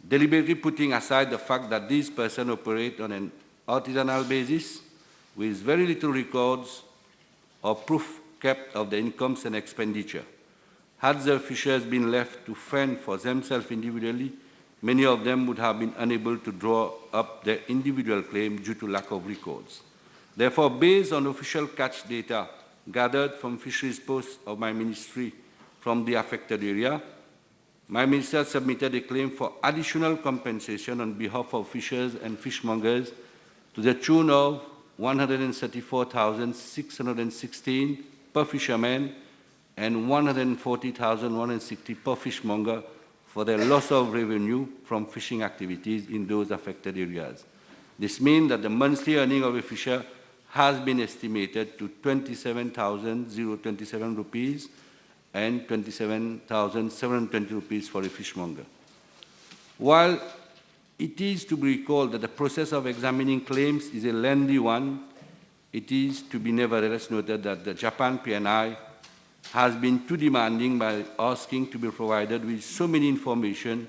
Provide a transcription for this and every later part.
deliberately putting aside the fact that these persons operate on an artisanal basis with very little records or proof kept of their incomes and expenditure. Had the fishers been left to fend for themselves individually, many of them would have been unable to draw up their individual claim due to lack of records. Therefore, based on official catch data gathered from fisheries posts of my ministry from the affected area, my minister submitted a claim for additional compensation on behalf of fishers and fishmongers to the tune of 134,616 per fisherman and 140,160 per fishmonger for the loss of revenue from fishing activities in those affected areas. This means that the monthly earning of a fisher has been estimated to 27,027 rupees and 27,720 rupees for a fishmonger. While it is to be recalled that the process of examining claims is a lengthy one, it is to be nevertheless noted that the Japan PNI has been too demanding by asking to be provided with so many information,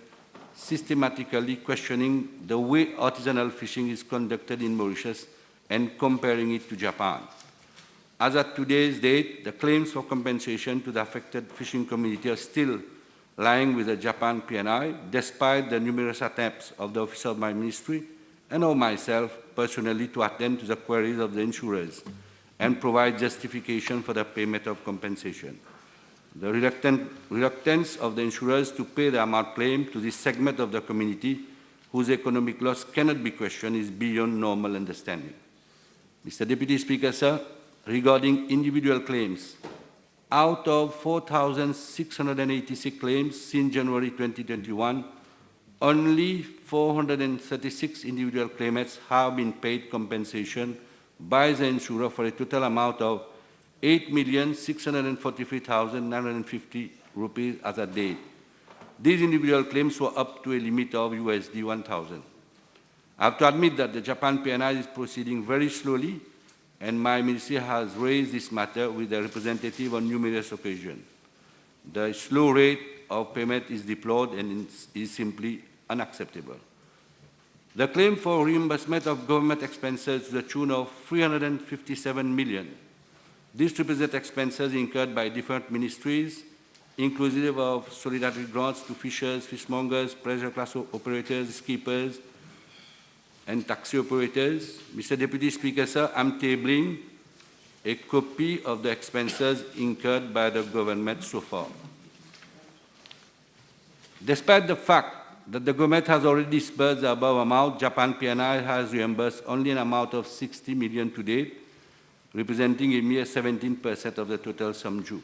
systematically questioning the way artisanal fishing is conducted in Mauritius and comparing it to Japan. As at today's date, the claims for compensation to the affected fishing community are still lying with the Japan PNI, despite the numerous attempts of the office of my ministry and of myself personally to attend to the queries of the insurers and provide justification for the payment of compensation. The reluctance of the insurers to pay the amount claimed to this segment of the community whose economic loss cannot be questioned is beyond normal understanding. Mr. Deputy Speaker, sir, regarding individual claims, out of 4,686 claims since January 2021, only 436 individual claimants have been paid compensation by the insurer for a total amount of 8,643,950 rupees as at date. These individual claims were up to a limit of USD 1,000. I have to admit that the Japan PNI is proceeding very slowly, and my ministry has raised this matter with the representative on numerous occasions. The slow rate of payment is deplored and is simply unacceptable. The claim for reimbursement of government expenses to the tune of 357 million. This represents expenses incurred by different ministries, inclusive of solidarity grants to fishers, fishmongers, pleasure class operators, skippers, and taxi operators. Mr. Deputy Speaker, sir, I'm tabling a copy of the expenses incurred by the government so far. Despite the fact that the government has already disbursed the above amount, Japan PNI has reimbursed only an amount of 60 million to date, representing a mere 17% of the total sum due.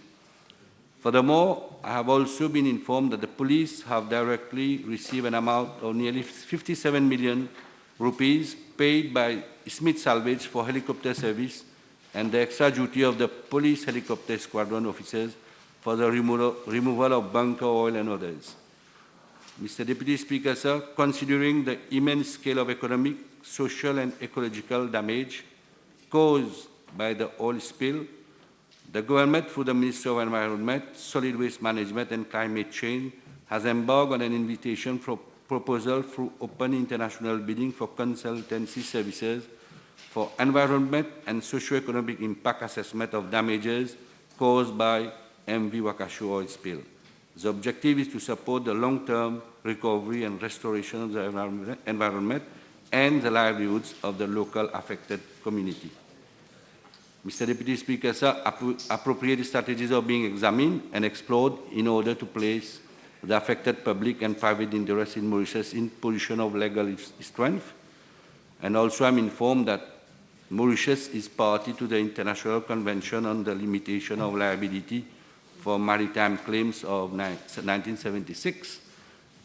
Furthermore, I have also been informed that the police have directly received an amount of nearly 57 million rupees paid by Smith Salvage for helicopter service and the extra duty of the police helicopter squadron officers for the removal of bunker oil and others. Mr. Deputy Speaker, sir, considering the immense scale of economic, social, and ecological damage caused by the oil spill, the government, through the Ministry of Environment, Solid Waste Management, and Climate Change, has embarked on an invitation for proposal through open international bidding for consultancy services for environment and socio-economic impact assessment of damages caused by MV Wakashu oil spill. The objective is to support the long-term recovery and restoration of the environment and the livelihoods of the local affected community. Mr. Deputy Speaker, sir, appropriate strategies are being examined and explored in order to place the affected public and private interests in Mauritius in position of legal strength. And also I'm informed that Mauritius is party to the International Convention on the Limitation of Liability for Maritime Claims of 1976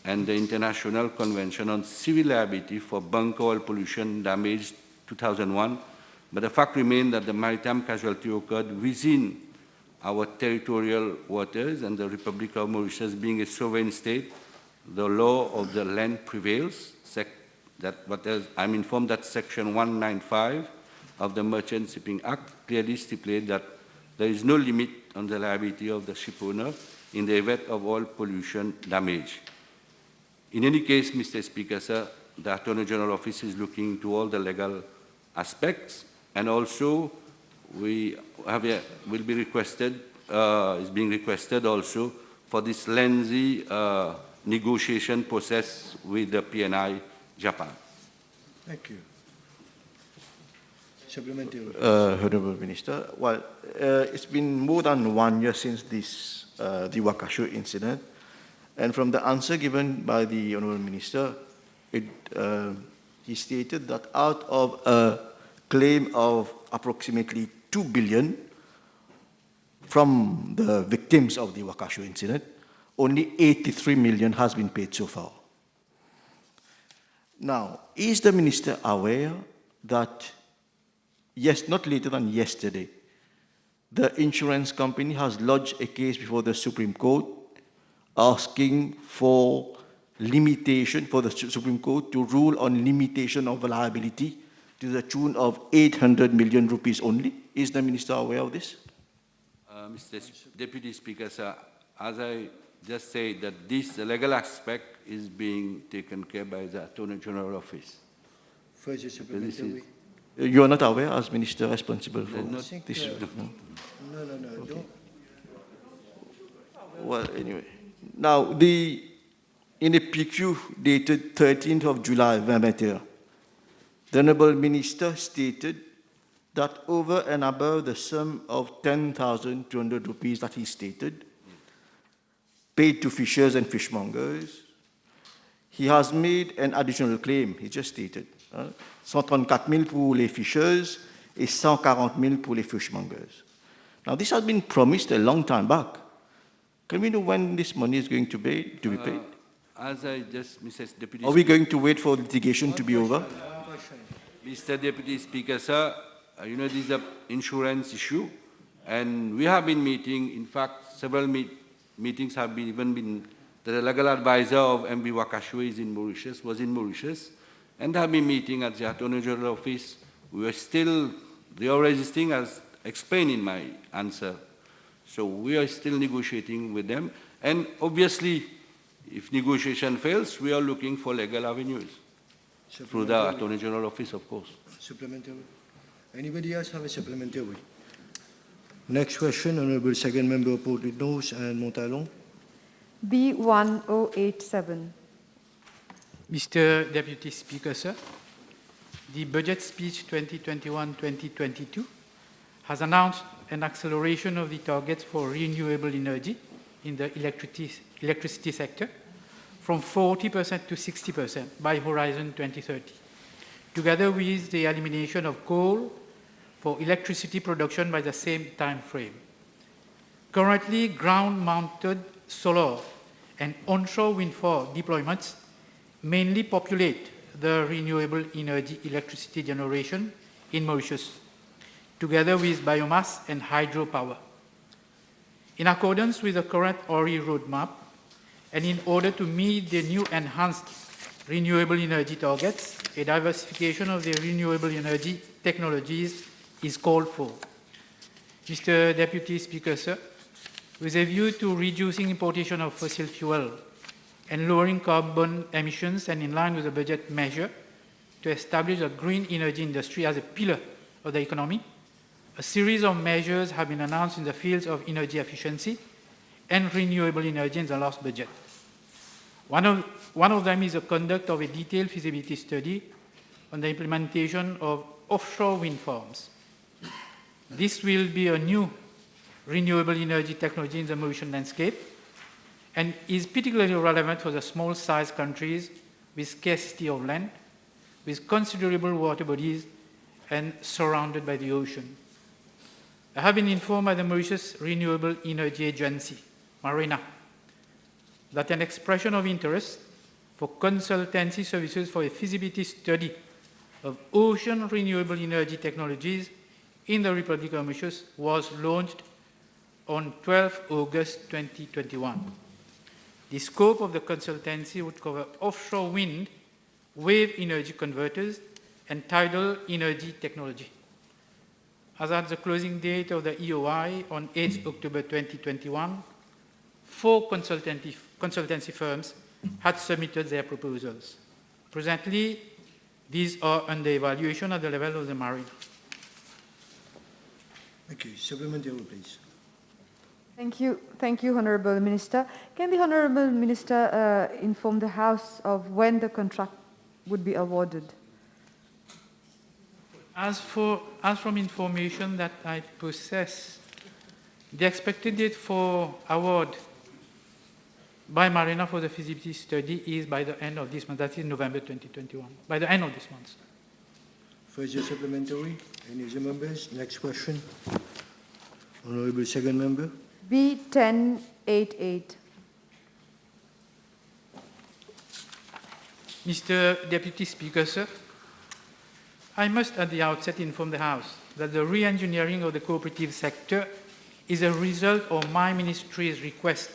and the International Convention on Civil Liability for Bunker Oil Pollution Damage 2001, but the fact remains that the maritime casualty occurred within our territorial waters, and the Republic of Mauritius being a sovereign state, the law of the land prevails. I'm informed that Section 195 of the Merchant Shipping Act clearly stipulates that there is no limit on the liability of the ship owner in the event of oil pollution damage. In any case, Mr. Speaker, sir, the Attorney General Office is looking into all the legal aspects, and also will be requested, is being requested also for this lengthy negotiation process with the PNI Japan. Thank you. Supplementary. Honorable Minister, well, it's been more than 1 year since this, the Wakashu incident, and from the answer given by the Honorable Minister, he stated that out of a claim of approximately 2 billion from the victims of the Wakashu incident, only 83 million has been paid so far. Now, is the Minister aware that, yes, not later than yesterday, the insurance company has lodged a case before the Supreme Court asking for limitation, for the Supreme Court to rule on limitation of liability to the tune of 800 million rupees only? Is the Minister aware of this? Mr. Deputy Speaker, sir, as I just said, that this legal aspect is being taken care by the Attorney General Office. Further supplementary. You are not aware as Minister responsible for this? No, Okay. don't. Well, anyway. Now, in a PQ dated 13th of July, the Honourable Minister stated that over and above the sum of 10,200 rupees that he stated, paid to fishers and fishmongers, he has made an additional claim, he just stated. 134 000 pour les fishers et 140 000 pour les fishmongers. Now, this has been promised a long time back. Can we know when this money is going to be paid? As I just, Mr. Deputy Are we going to wait for litigation to be over? Mr. Deputy Speaker, sir, you know, this is an insurance issue, and we have been meeting, in fact, several meetings have been even been, the legal advisor of MB Wakashu is in Mauritius, was in Mauritius, and have been meeting at the Attorney General Office. We are still, they are resisting, as explained in my answer. So we are still negotiating with them, and obviously, if negotiation fails, we are looking for legal avenues through the Attorney General Office, of course. Supplementary. Anybody else have a supplementary? Next question, Honourable Second Member Port Nose and Montalon. B1087. Mr. Deputy Speaker, sir, the Budget Speech 2021-2022 has announced an acceleration of the targets for renewable energy in the electricity sector from 40% to 60% by Horizon 2030, together with the elimination of coal for electricity production by the same time frame. Currently, ground-mounted solar and onshore wind farm deployments mainly populate the renewable energy electricity generation in Mauritius, together with biomass and hydropower. In accordance with the current ORI roadmap, and in order to meet the new enhanced renewable energy targets, a diversification of the renewable energy technologies is called for. Mr. Deputy Speaker, sir, with a view to reducing importation of fossil fuel and lowering carbon emissions, and in line with the budget measure to establish a green energy industry as a pillar of the economy, a series of measures have been announced in the fields of energy efficiency and renewable energy in the last budget. One of them is the conduct of a detailed feasibility study on the implementation of offshore wind farms. This will be a new renewable energy technology in the Mauritian landscape and is particularly relevant for the small-sized countries with scarcity of land, with considerable water bodies and surrounded by the ocean. I have been informed by the Mauritius Renewable Energy Agency, MARENA, that an expression of interest for consultancy services for a feasibility study of ocean renewable energy technologies in the Republic of Mauritius was launched on 12 August 2021. The scope of the consultancy would cover offshore wind, wave energy converters, and tidal energy technology. As at the closing date of the EOI on 8 October 2021, 4 consultancy firms had submitted their proposals. Presently, these are under evaluation at the level of the Marina. Thank you. Supplementary, please. Thank you, Honourable Minister. Can the Honourable Minister inform the House of when the contract would be awarded? As from information that I possess, the expected date for award by Marina for the feasibility study is by the end of this month. That is November 2021. By the end of this month. Further supplementary? Any other members? Next question. Honourable second member. B1088. Mr. Deputy Speaker, sir, I must at the outset inform the House that the re-engineering of the cooperative sector is a result of my ministry's request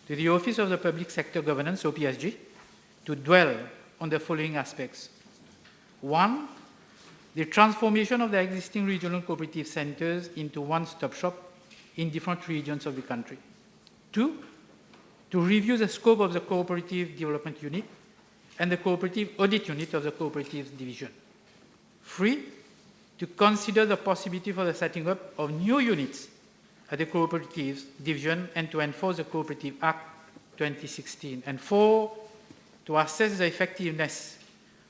to the Office of the Public Sector Governance, OPSG, to dwell on the following aspects. One, the transformation of the existing regional cooperative centers into one-stop shop in different regions of the country. Two, to review the scope of the Cooperative Development Unit and the Cooperative Audit Unit of the Cooperatives Division. Three, to consider the possibility for the setting up of new units at the Cooperatives Division and to enforce the Cooperative Act 2016. And four, to assess the effectiveness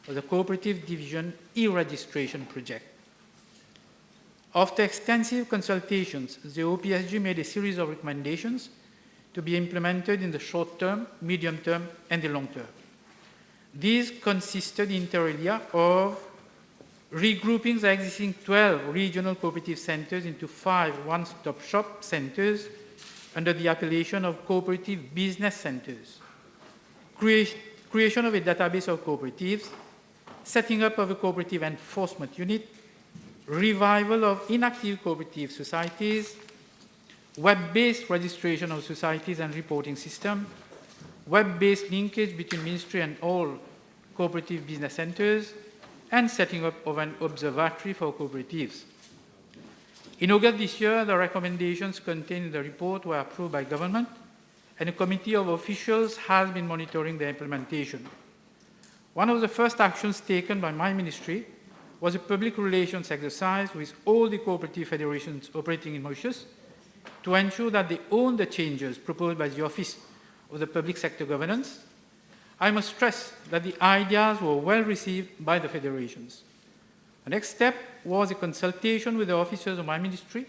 of the Cooperative Division e-registration project. After extensive consultations, the OPSG made a series of recommendations to be implemented in the short term, medium term, and the long term. These consisted inter alia of regrouping the existing 12 regional cooperative centers into 5 one-stop shop centers under the appellation of cooperative business centers, creation of a database of cooperatives, setting up of a cooperative enforcement unit, revival of inactive cooperative societies, web-based registration of societies and reporting system, web-based linkage between ministry and all cooperative business centers, and setting up of an observatory for cooperatives. In August this year, the recommendations contained in the report were approved by government, and a committee of officials has been monitoring their implementation. One of the first actions taken by my ministry was a public relations exercise with all the cooperative federations operating in Mauritius to ensure that they own the changes proposed by the Office of the Public Sector Governance. I must stress that the ideas were well received by the federations. The next step was a consultation with the officers of my ministry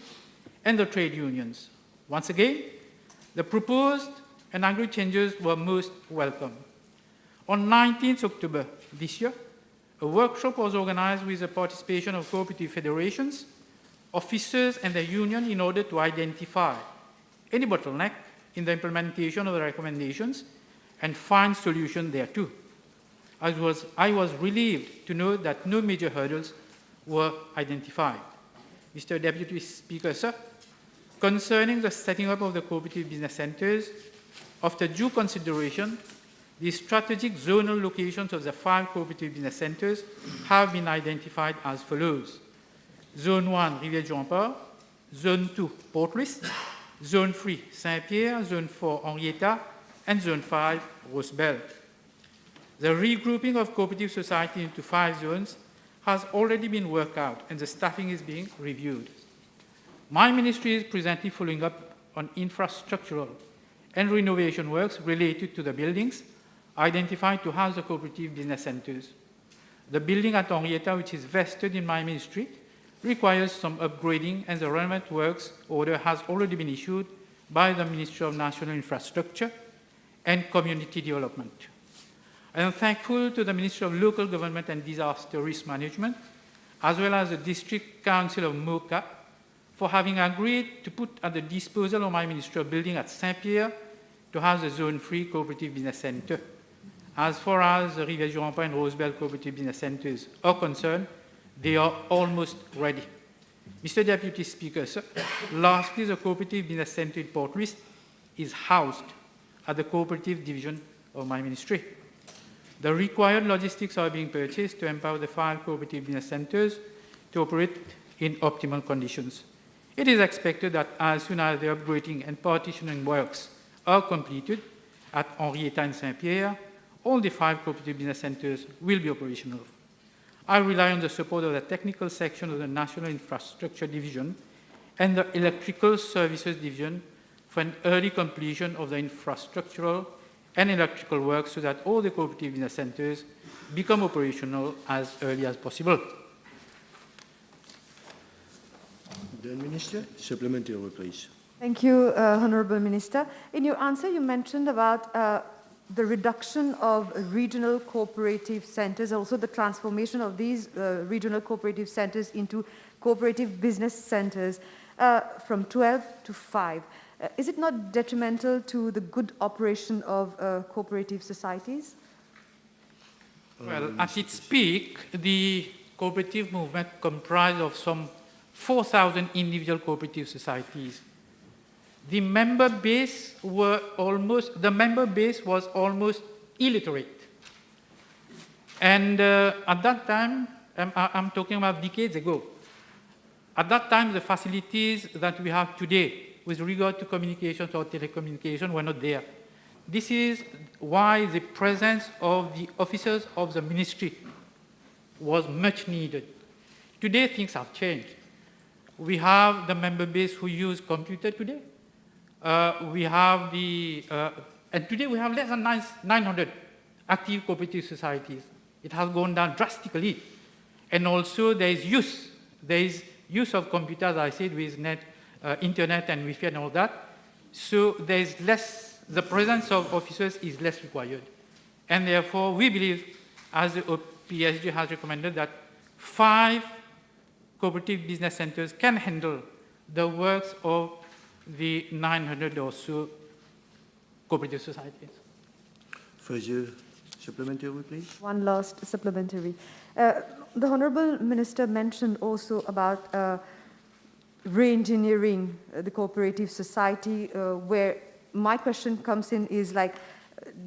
and the trade unions. Once again, the proposed and agreed changes were most welcome. On 19th October this year, a workshop was organized with the participation of cooperative federations, officers, and the union in order to identify any bottleneck in the implementation of the recommendations and find solutions thereto. I was relieved to know that no major hurdles were identified. Mr. Deputy Speaker, sir, concerning the setting up of the cooperative business centers, after due consideration, the strategic zonal locations of the 5 cooperative business centers have been identified as follows. Zone 1, Rivière-du-Rempart, Zone 2, Port-Louis, Zone 3, Saint-Pierre, Zone 4, Henrietta, and Zone 5, Rosebel. The regrouping of cooperative society into 5 zones has already been worked out, and the staffing is being reviewed. My ministry is presently following up on infrastructural and renovation works related to the buildings identified to house the cooperative business centers. The building at Henrietta, which is vested in my ministry, requires some upgrading, and the relevant works order has already been issued by the Ministry of National Infrastructure and Community Development. I am thankful to the Ministry of Local Government and Disaster Risk Management, as well as the District Council of Mocha, for having agreed to put at the disposal of my ministry a building at Saint-Pierre to house the Zone 3 Cooperative Business Center. As far as the Rivière-du-Rempart and Rosebel Cooperative Business Centers are concerned, they are almost ready. Mr. Deputy Speaker, sir, lastly, the Cooperative Business Center in Port-Louis is housed at the Cooperative Division of my ministry. The required logistics are being purchased to empower the 5 cooperative business centers to operate in optimal conditions. It is expected that as soon as the upgrading and partitioning works are completed at Henrietta and Saint-Pierre, all the 5 cooperative business centers will be operational. I rely on the support of the technical section of the National Infrastructure Division and the Electrical Services Division for an early completion of the infrastructural and electrical work so that all the cooperative business centers become operational as early as possible. Then, Minister, supplementary, please. Thank you, Honorable Minister. In your answer, you mentioned about the reduction of regional cooperative centers, also the transformation of these regional cooperative centers into cooperative business centers from 12 to 5. Is it not detrimental to the good operation of cooperative societies? Well, at its peak, the cooperative movement comprised of some 4,000 individual cooperative societies. The member base was almost illiterate. And at that time, I'm talking about decades ago, at that time the facilities that we have today with regard to communications or telecommunication were not there. This is why the presence of the officers of the ministry was much needed. Today things have changed. We have the member base who use computer today. And today we have less than 900 active cooperative societies. It has gone down drastically. And also there is use of computers, I said, with internet and Wi-Fi and all that. So there is less, the presence of officers is less required. And therefore we believe, as the PSG has recommended, that 5 cooperative business centers can handle the works of the 900 or so cooperative societies. Further supplementary, please. One last supplementary. The Honourable Minister mentioned also about re-engineering the cooperative society, where my question comes in is like,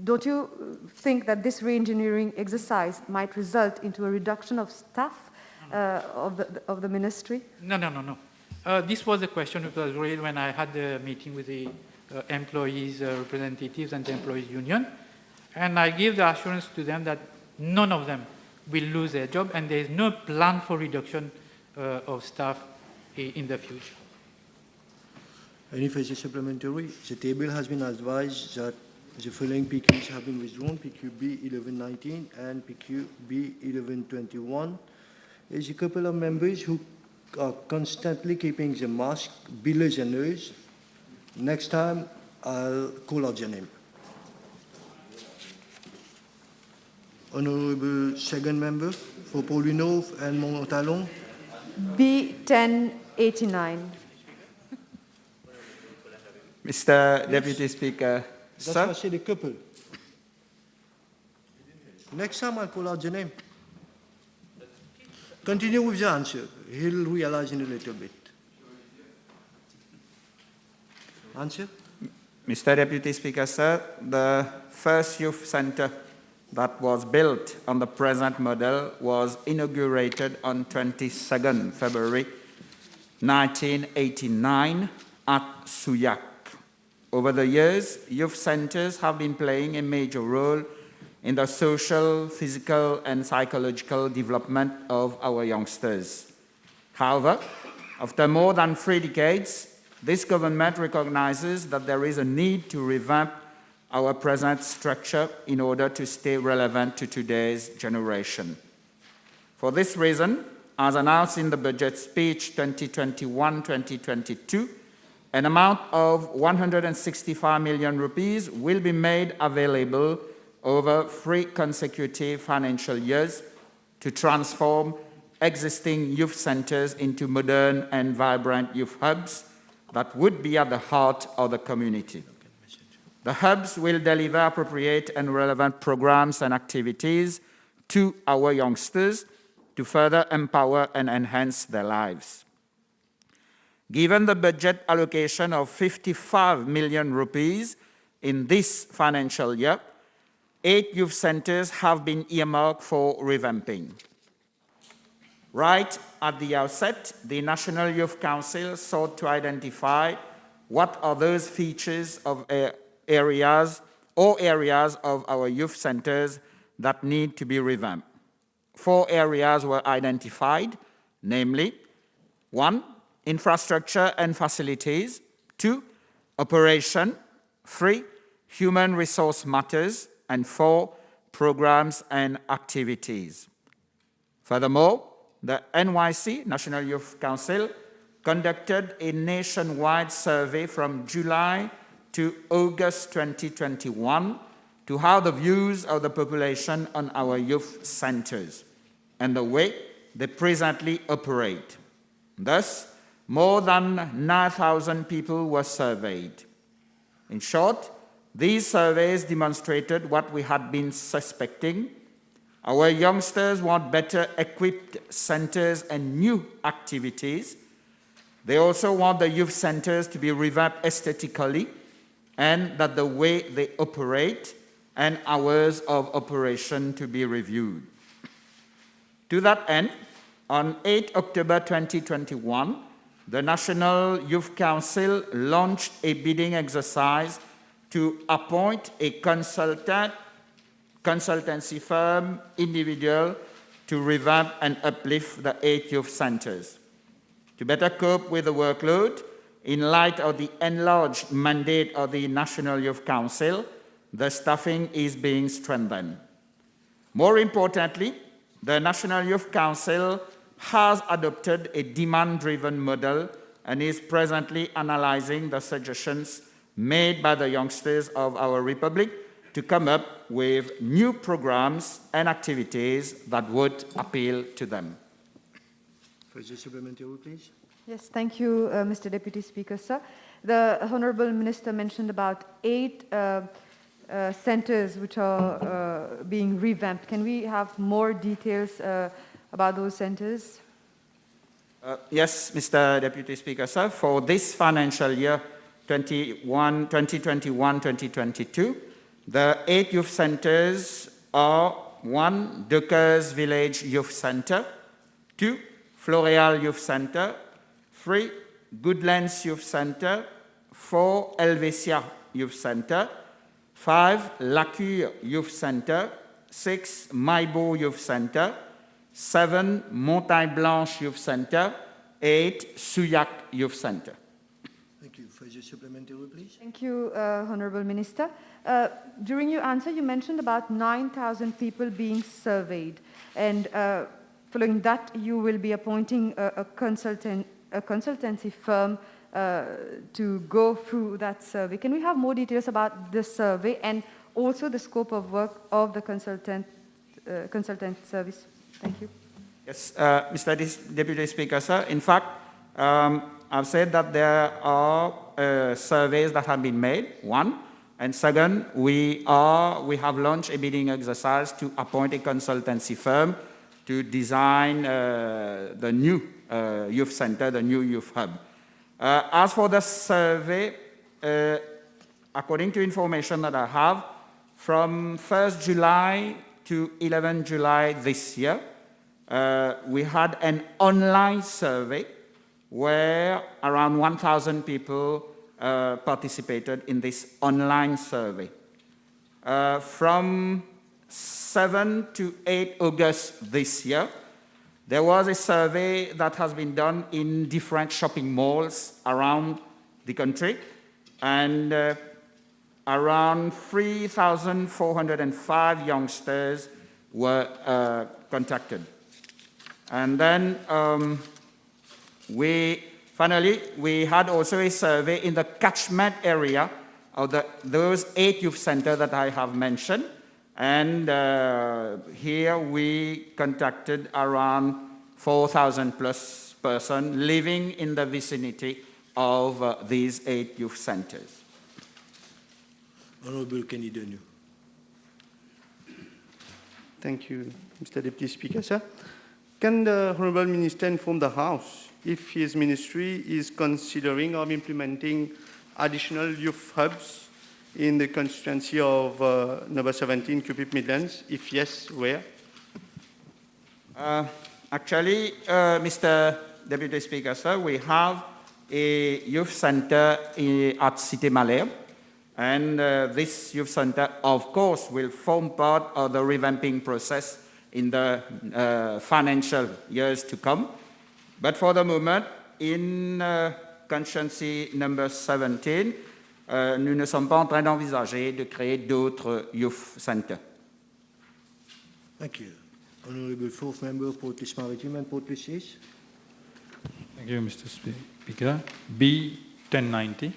don't you think that this re-engineering exercise might result into a reduction of staff of the ministry? No. This was a question that was raised when I had the meeting with the employees' representatives and the employees' union. And I gave the assurance to them that none of them will lose their job and there is no plan for reduction of staff in the future. Any further supplementary? The table has been advised that the following PQs have been withdrawn: PQB 1119 and PQB 1121. There's a couple of members who are constantly keeping the mask below their nose. Next time, I'll call out your name. Honorable second member for Paulinov and Montalon. B1089. Mr. Deputy Speaker, That's why I said a couple. Next time, I'll call out your name. Continue with the answer. He'll realize in a little bit. Answer? Mr. Deputy Speaker, sir, the first youth center that was built on the present model was inaugurated on 22nd February 1989 at Suivez. Over the years, youth centers have been playing a major role in the social, physical, and psychological development of our youngsters. However, after more than 3 decades, this government recognizes that there is a need to revamp our present structure in order to stay relevant to today's generation. For this reason, as announced in the budget speech 2021-2022, an amount of 165 million rupees will be made available over 3 consecutive financial years to transform existing youth centers into modern and vibrant youth hubs that would be at the heart of the community. The hubs will deliver appropriate and relevant programs and activities to our youngsters to further empower and enhance their lives. Given the budget allocation of 55 million rupees in this financial year, 8 youth centers have been earmarked for revamping. Right at the outset, the National Youth Council sought to identify what are those features of areas 4 areas of our youth centers that need to be revamped. 4 areas were identified, namely 1, infrastructure and facilities, 2, operation, 3, human resource matters, and 4, programs and activities. Furthermore, the NYC, National Youth Council, conducted a nationwide survey from July to August 2021 to have the views of the population on our youth centers and the way they presently operate. Thus, more than 9,000 people were surveyed. In short, these surveys demonstrated what we had been suspecting. Our youngsters want better equipped centers and new activities. They also want the youth centers to be revamped aesthetically and that the way they operate and hours of operation to be reviewed. To that end, on 8 October 2021, the National Youth Council launched a bidding exercise to appoint a consultancy firm individual to revamp and uplift the 8 youth centers. To better cope with the workload, in light of the enlarged mandate of the National Youth Council, the staffing is being strengthened. More importantly, the National Youth Council has adopted a demand-driven model and is presently analyzing the suggestions made by the youngsters of our Republic to come up with new programs and activities that would appeal to them. Further supplementary, please. Yes, thank you, Mr. Deputy Speaker, sir. The Honourable Minister mentioned about 8 centres which are being revamped. Can we have more details about those centres? Yes, Mr. Deputy Speaker, sir. For this financial year 2021-2022, the 8 youth centres are 1, Dockers Village Youth Centre, 2, Floréal Youth Centre, 3, Goodlands Youth Centre, 4, Helvetia Youth Centre, 5, Lacure Youth Centre, 6, Maibo Youth Centre, 7, Montagne Blanche Youth Centre, 8, Souillac Youth Centre. Thank you. Further supplementary, please. Thank you, Honourable Minister. During your answer, you mentioned about 9,000 people being surveyed, and following that, you will be appointing a consultancy firm to go through that survey. Can we have more details about this survey and also the scope of work of the consultant service? Thank you. Yes, Mr. Deputy Speaker, sir. In fact, I've said that there are surveys that have been made, 1. And 2nd, we have launched a bidding exercise to appoint a consultancy firm to design the new youth center, the new youth hub. As for the survey, according to information that I have, from 1st July to 11 July this year, we had an online survey where around 1,000 people participated in this online survey. From 7 to 8 August this year, there was a survey that has been done in different shopping malls around the country, and around 3,405 youngsters were contacted. And then we had also a survey in the catchment area of those 8 youth centers that I have mentioned. And here we contacted around 4,000 plus persons living in the vicinity of these 8 youth centers. Honourable Kenny Denu. Thank you, Mr. Deputy Speaker, sir. Can the Honourable Minister inform the House if his ministry is considering or implementing additional youth hubs in the constituency of number 17, Cupid Midlands? If yes, where? Actually, Mr. Deputy Speaker, sir, we have a youth center at Cité Malherbe, And this youth center, of course, will form part of the revamping process in the financial years to come. But for the moment, in contingency number 17, nous ne sommes pas en train d'envisager de créer d'autres youth centers. Thank you. Honourable fourth member of Port-Louis Maritime and Port-Louis. Thank you, Mr. Speaker. B 1090.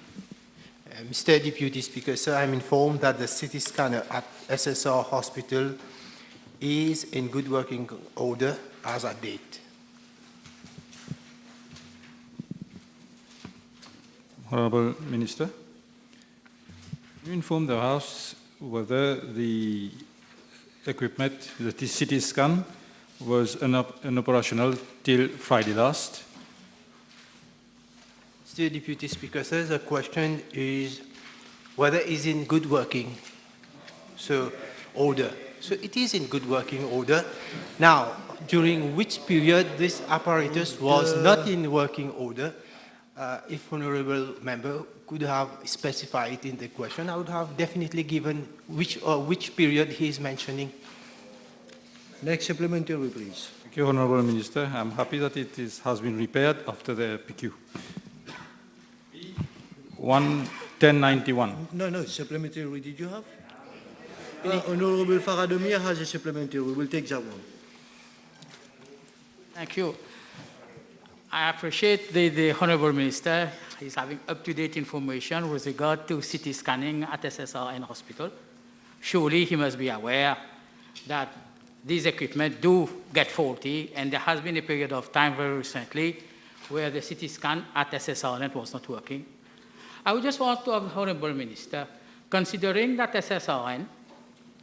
Mr. Deputy Speaker, sir, I'm informed that the CT scanner at SSR Hospital is in good working order as at date. Honourable Minister, you inform the House whether the equipment, the CT scan, was operational till Friday last. Mr. Deputy Speaker, sir, the question is whether it is in good working order. So it is in good working order. Now, during which period this apparatus was not in working order, if honourable member could have specified in the question, I would have definitely given which period he is mentioning. Next supplementary, please. Thank you, Honourable Minister. I'm happy that it has been repaired after the PQ. 1091. No, supplementary, did you have? Honourable Faradomir has a supplementary. We will take that one. Thank you. I appreciate the Honourable Minister. He's having up-to-date information with regard to CT scanning at SSRN Hospital. Surely he must be aware that these equipment do get faulty, and there has been a period of time very recently where the CT scan at SSRN was not working. I would just want to ask the Honourable Minister, considering that SSRN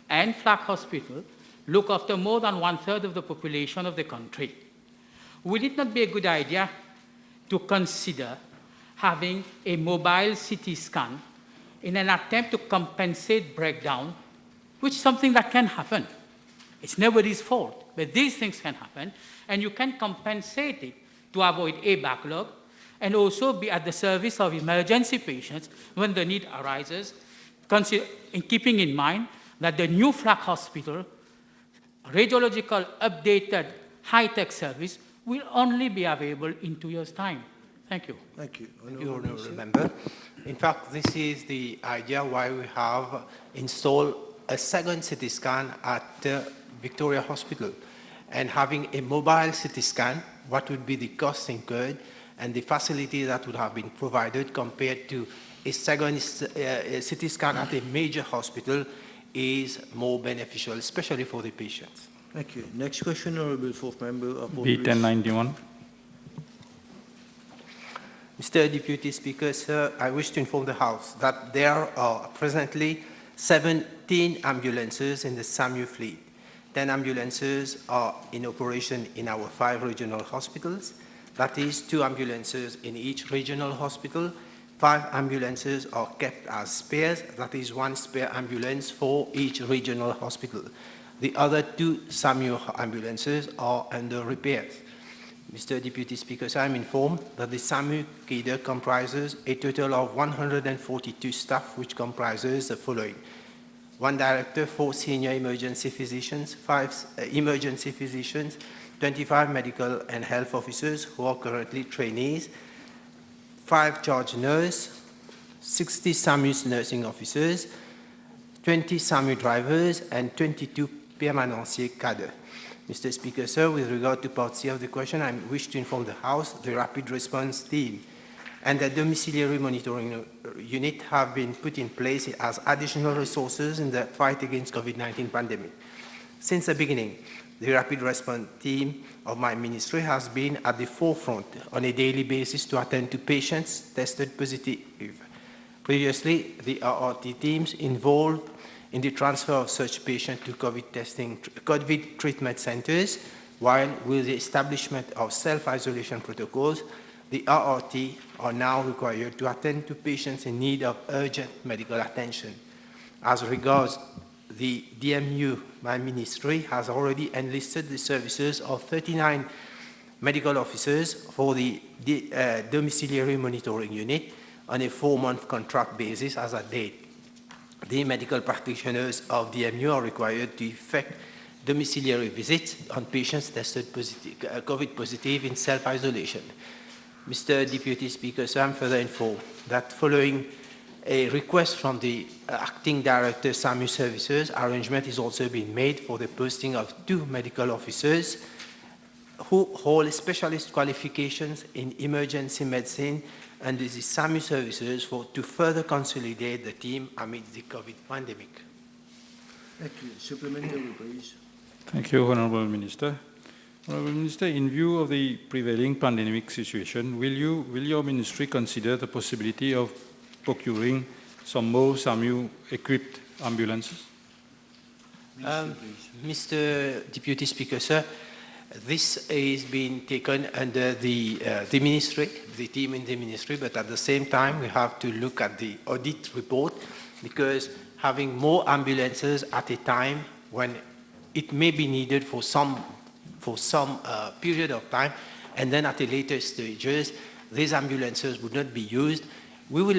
and Flag Hospital look after more than 1/3 of the population of the country, would it not be a good idea to consider having a mobile CT scan in an attempt to compensate breakdown, which is something that can happen? It's nobody's fault, but these things can happen, and you can compensate it to avoid a backlog and also be at the service of emergency patients when the need arises, in keeping in mind that the new Flag Hospital radiological updated high-tech service will only be available in 2 years' time. Thank you. Thank you. Honourable member. In fact, this is the idea why we have installed a second CT scan at Victoria Hospital. And having a mobile CT scan, what would be the cost incurred and the facility that would have been provided compared to a second CT scan at a major hospital is more beneficial, especially for the patients. Thank you. Next question, Honourable fourth member of B 1091. Mr. Deputy Speaker, sir, I wish to inform the House that there are presently 17 ambulances in the SAMU fleet. 10 ambulances are in operation in our 5 regional hospitals. That is 2 ambulances in each regional hospital. 5 ambulances are kept as spares. That is 1 spare ambulance for each regional hospital. The other 2 SAMU ambulances are under repairs. Mr. Deputy Speaker, I am informed that the SAMU cadre comprises a total of 142 staff, which comprises the following: 1 director, 4 senior emergency physicians, 5 emergency physicians, 25 medical and health officers who are currently trainees, 5 charge nurses, 60 SAMU nursing officers, 20 SAMU drivers, and 22 permanencier cadres. Mr. Speaker, sir, with regard to part C of the question, I wish to inform the House the rapid response team and the domiciliary monitoring unit have been put in place as additional resources in the fight against COVID-19 pandemic. Since the beginning, the rapid response team of my ministry has been at the forefront on a daily basis to attend to patients tested positive. Previously, the RRT teams involved in the transfer of such patients to COVID treatment centers, while with the establishment of self-isolation protocols, the RRT are now required to attend to patients in need of urgent medical attention. As regards the DMU, my ministry has already enlisted the services of 39 medical officers for the domiciliary monitoring unit on a 4-month contract basis as at date. the medical practitioners of the MU are required to effect domiciliary visits on patients tested positive, COVID positive in self-isolation. Mr. Deputy Speaker, so I'm further informed that following a request from the Acting Director SAMU Services, arrangement is also being made for the posting of 2 medical officers who hold specialist qualifications in emergency medicine under the SAMU Services to further consolidate the team amidst the COVID pandemic. Thank you. Supplementary, please. Thank you, Honourable Minister. Honourable Minister, in view of the prevailing pandemic situation, will your ministry consider the possibility of procuring some more SAMU-equipped ambulances? Mr. Deputy Speaker, sir, this is being taken under the ministry, the team in the ministry, but at the same time, we have to look at the audit report, because having more ambulances at a time when it may be needed for some period of time, and then at a later stages, these ambulances would not be used. We'll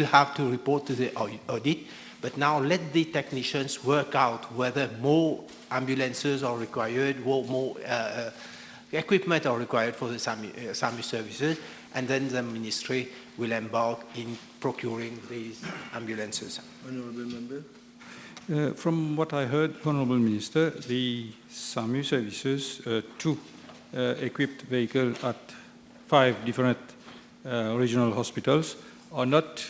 have to report to the audit, but now let the technicians work out whether more ambulances are required, or more equipment are required for the SAMU services, and then the ministry will embark in procuring these ambulances. Honourable Member. From what I heard, Honourable Minister, the SAMU services, 2 equipped vehicles at 5 different regional hospitals are not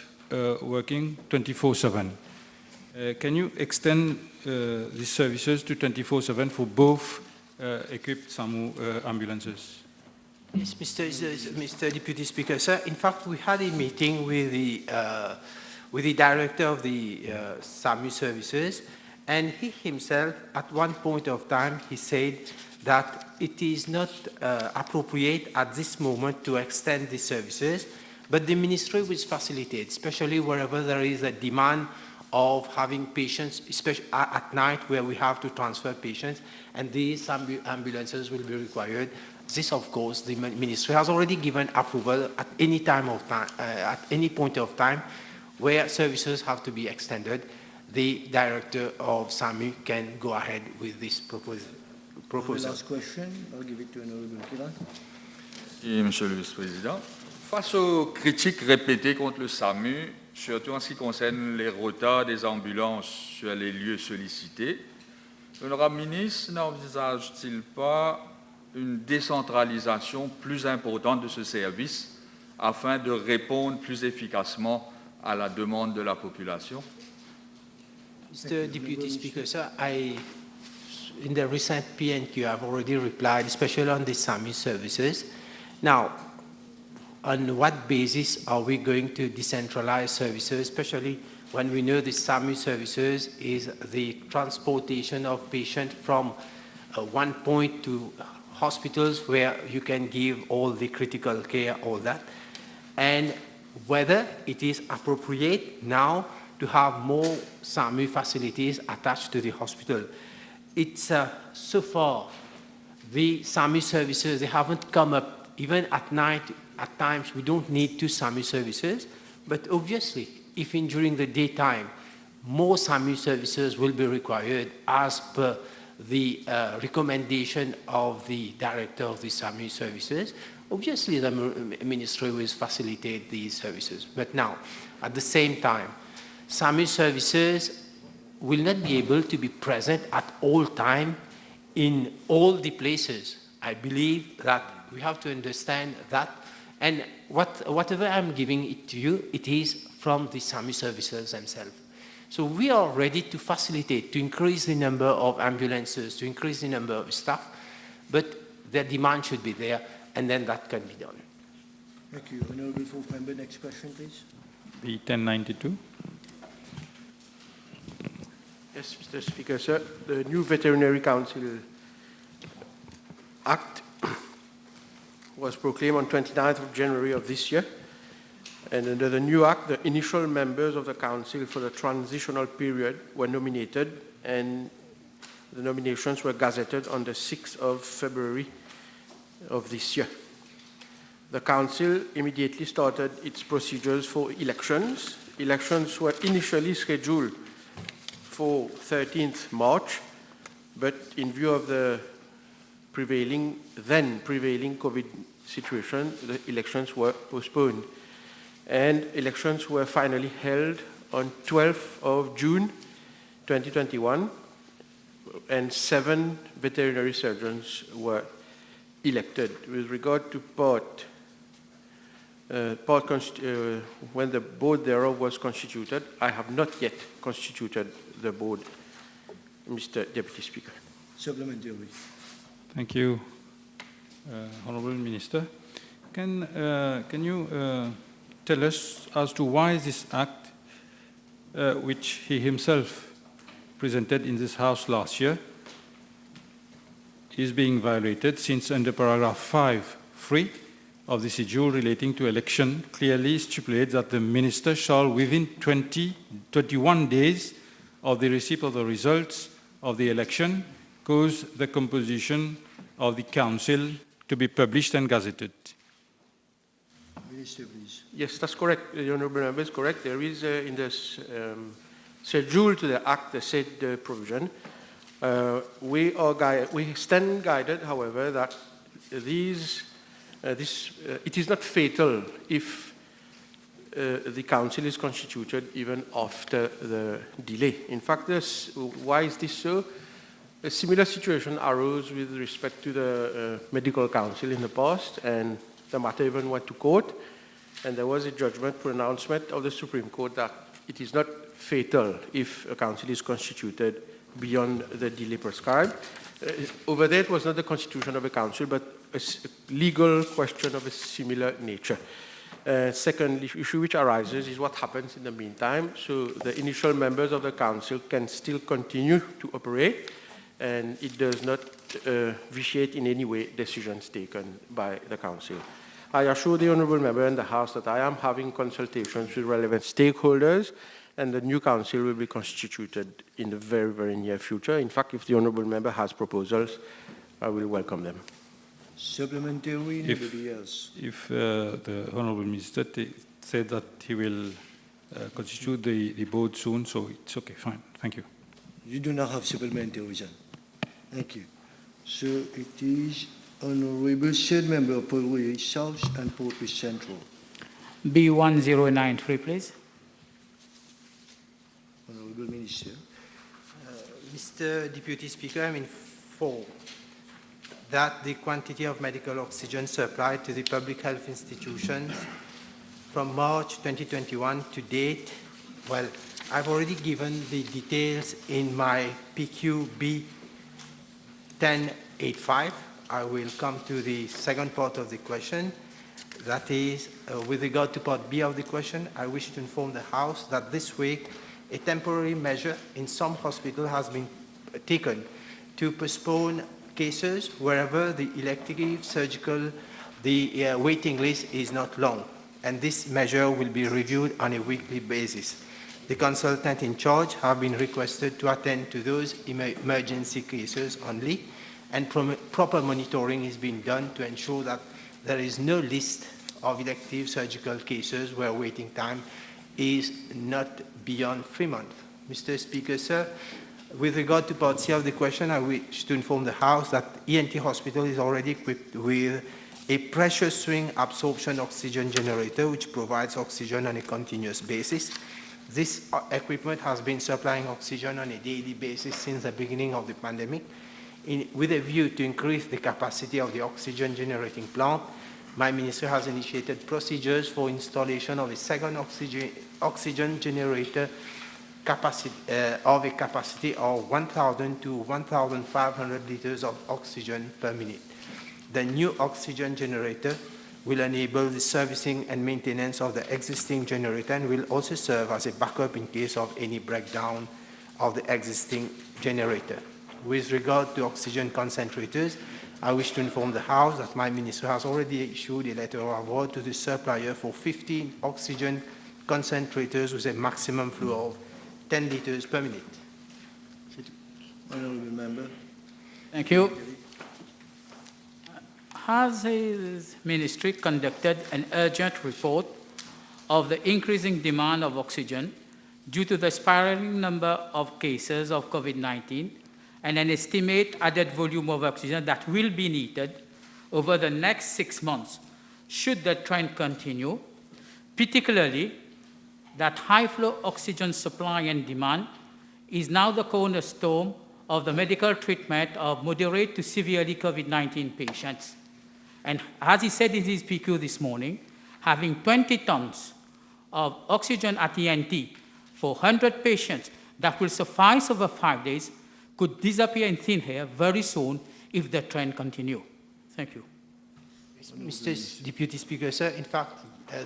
working 24/7. Can you extend these services to 24/7 for both equipped SAMU ambulances? Yes, Mr. Deputy Speaker, sir. In fact, we had a meeting with the director of the SAMU services, and he himself, at one point of time, he said that it is not appropriate at this moment to extend the services, but the ministry will facilitate, especially wherever there is a demand of having patients, especially at night where we have to transfer patients, and these ambulances will be required. This, of course, the ministry has already given approval at any time of time, at any point of time, where services have to be extended. The director of SAMU can go ahead with this proposal. The last question, I'll give it to Honourable Kiran. Et Monsieur le Vice-président, face aux critiques répétées contre le SAMU, surtout en ce qui concerne les retards des ambulances sur les lieux sollicités, l'honorable ministre n'envisage-t-il pas une décentralisation plus importante de ce service afin de répondre plus efficacement à la demande de la population? Mr. Deputy Speaker, sir, in the recent PNQ, I've already replied, especially on the SAMU services. Now, on what basis are we going to decentralize services, especially when we know the SAMU services is the transportation of patients from one point to hospitals where you can give all the critical care, all that, and whether it is appropriate now to have more SAMU facilities attached to the hospital. It's so far, the SAMU services, they haven't come up, even at night, at times we don't need 2 SAMU services, but obviously, if during the daytime, more SAMU services will be required as per the recommendation of the director of the SAMU services, obviously the ministry will facilitate these services. But now, at the same time, SAMU services will not be able to be present at all time in all the places. I believe that we have to understand that, and whatever I'm giving it to you, it is from the SAMU services themselves. So we are ready to facilitate, to increase the number of ambulances, to increase the number of staff, but the demand should be there, and then that can be done. Thank you. Honourable Fourth Member, next question, please. The 1092. Yes, Mr. Speaker, sir. The new Veterinary Council Act was proclaimed on 29th of January of this year. And under the new act, the initial members of the council for the transitional period were nominated, and the nominations were gazetted on the 6th of February of this year. the Council immediately started its procedures for elections. Elections were initially scheduled for 13th March, but in view of the then prevailing COVID situation, the elections were postponed. And elections were finally held on 12th of June 2021, and 7 veterinary surgeons were elected. With regard to when the board thereof was constituted, I have not yet constituted the board, Mr. Deputy Speaker. Supplementary. Thank you, Honourable Minister. Can you tell us as to why this act, which he himself presented in this House last year, is being violated, since under paragraph 5(3) of the schedule relating to election clearly stipulates that the minister shall, within 21 days of the receipt of the results of the election, cause the composition of the council to be published and gazetted. Minister, please. Yes, that's correct. The Honourable Member is correct. There is in this schedule to the Act the said provision. We stand guided, however, that it is not fatal if the council is constituted even after the delay. In fact, why is this so? A similar situation arose with respect to the medical council in the past, and the matter even went to court, and there was a pronouncement of the Supreme Court that it is not fatal if a council is constituted beyond the delay prescribed. Over there, it was not the constitution of a council, but a legal question of a similar nature. Second issue which arises is what happens in the meantime. So the initial members of the council can still continue to operate, and it does not vitiate in any way decisions taken by the council. I assure the Honourable Member and the House that I am having consultations with relevant stakeholders, and the new council will be constituted in the very, very near future. In fact, if the Honourable Member has proposals, I will welcome them. Supplementary, nobody else. If the Honourable Minister said that he will constitute the board soon, so it's okay, fine. Thank you. You do not have supplementary reason. Thank you. So it is Honourable Third Member of Port South and Port Central. B1093, please. Honourable Minister. Mr. Deputy Speaker, I'm informed that the quantity of medical oxygen supplied to the public health institutions from March 2021 to date, well, I've already given the details in my PQB 1085. I will come to the second part of the question. That is, with regard to part B of the question, I wish to inform the House that this week a temporary measure in some hospitals has been taken to postpone cases wherever the elective surgical, the waiting list is not long. And this measure will be reviewed on a weekly basis. The consultant in charge have been requested to attend to those emergency cases only, and proper monitoring is being done to ensure that there is no list of elective surgical cases where waiting time is not beyond 3 months. Mr. Speaker, sir, with regard to part C of the question, I wish to inform the House that ENT Hospital is already equipped with a pressure swing absorption oxygen generator which provides oxygen on a continuous basis. This equipment has been supplying oxygen on a daily basis since the beginning of the pandemic. With a view to increase the capacity of the oxygen generating plant, my minister has initiated procedures for installation of a second oxygen generator of a capacity of 1,000 to 1,500 liters of oxygen per minute. The new oxygen generator will enable the servicing and maintenance of the existing generator and will also serve as a backup in case of any breakdown of the existing generator. With regard to oxygen concentrators, I wish to inform the House that my minister has already issued a letter of award to the supplier for 15 oxygen concentrators with a maximum flow of 10 liters per minute. Honourable Member. Thank you. Has his ministry conducted an urgent report of the increasing demand of oxygen due to the spiraling number of cases of COVID-19 and an estimate added volume of oxygen that will be needed over the next 6 months should the trend continue, particularly that high-flow oxygen supply and demand is now the cornerstone of the medical treatment of moderate to severely COVID-19 patients. And as he said in his PQ this morning, having 20 tons of oxygen at ENT for 100 patients that will suffice over 5 days could disappear in thin air very soon if the trend continues. Thank you. Mr. Deputy Speaker, sir, in fact,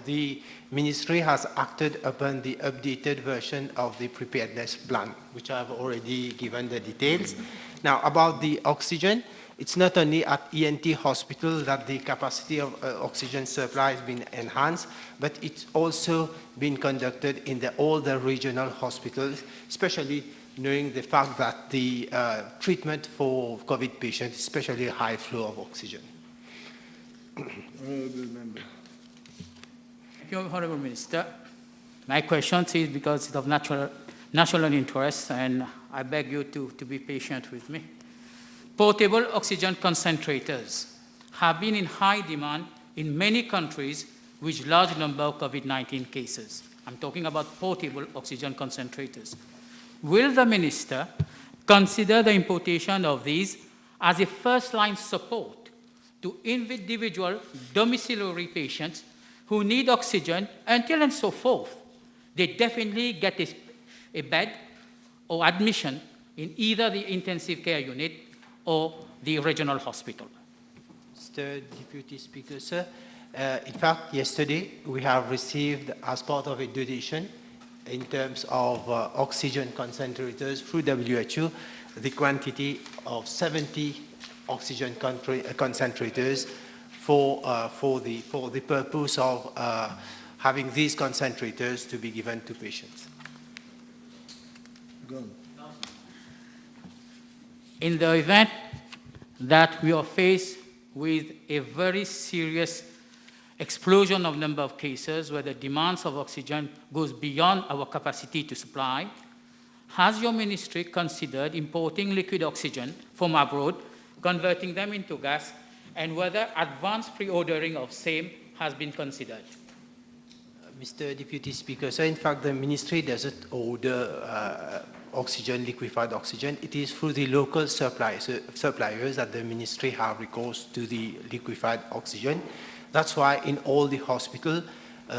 the Ministry has acted upon the updated version of the preparedness plan, which I have already given the details. Now, about the oxygen, it's not only at ENT hospital that the capacity of oxygen supply has been enhanced, but it's also been conducted in all the regional hospitals, especially knowing the fact that the treatment for COVID patients, especially high flow of oxygen. Honourable Member. Thank you, Honourable Minister. My question is because it's of national interest, and I beg you to be patient with me. Portable oxygen concentrators have been in high demand in many countries with large number of COVID-19 cases. I'm talking about portable oxygen concentrators. Will the Minister consider the importation of these as a first-line support to individual domiciliary patients who need oxygen until and so forth? They definitely get a bed or admission in either the intensive care unit or the regional hospital. Mr. Deputy Speaker, sir, in fact, yesterday we have received, as part of a donation in terms of oxygen concentrators through WHO, the quantity of 70 oxygen concentrators for the purpose of having these concentrators to be given to patients. Go on. In the event that we are faced with a very serious explosion of number of cases where the demands of oxygen goes beyond our capacity to supply, has your ministry considered importing liquid oxygen from abroad, converting them into gas, and whether advanced pre-ordering of same has been considered? Mr. Deputy Speaker, so in fact the ministry doesn't order oxygen, liquefied oxygen. It is through the local suppliers that the ministry have recourse to the liquefied oxygen. That's why in all the hospitals,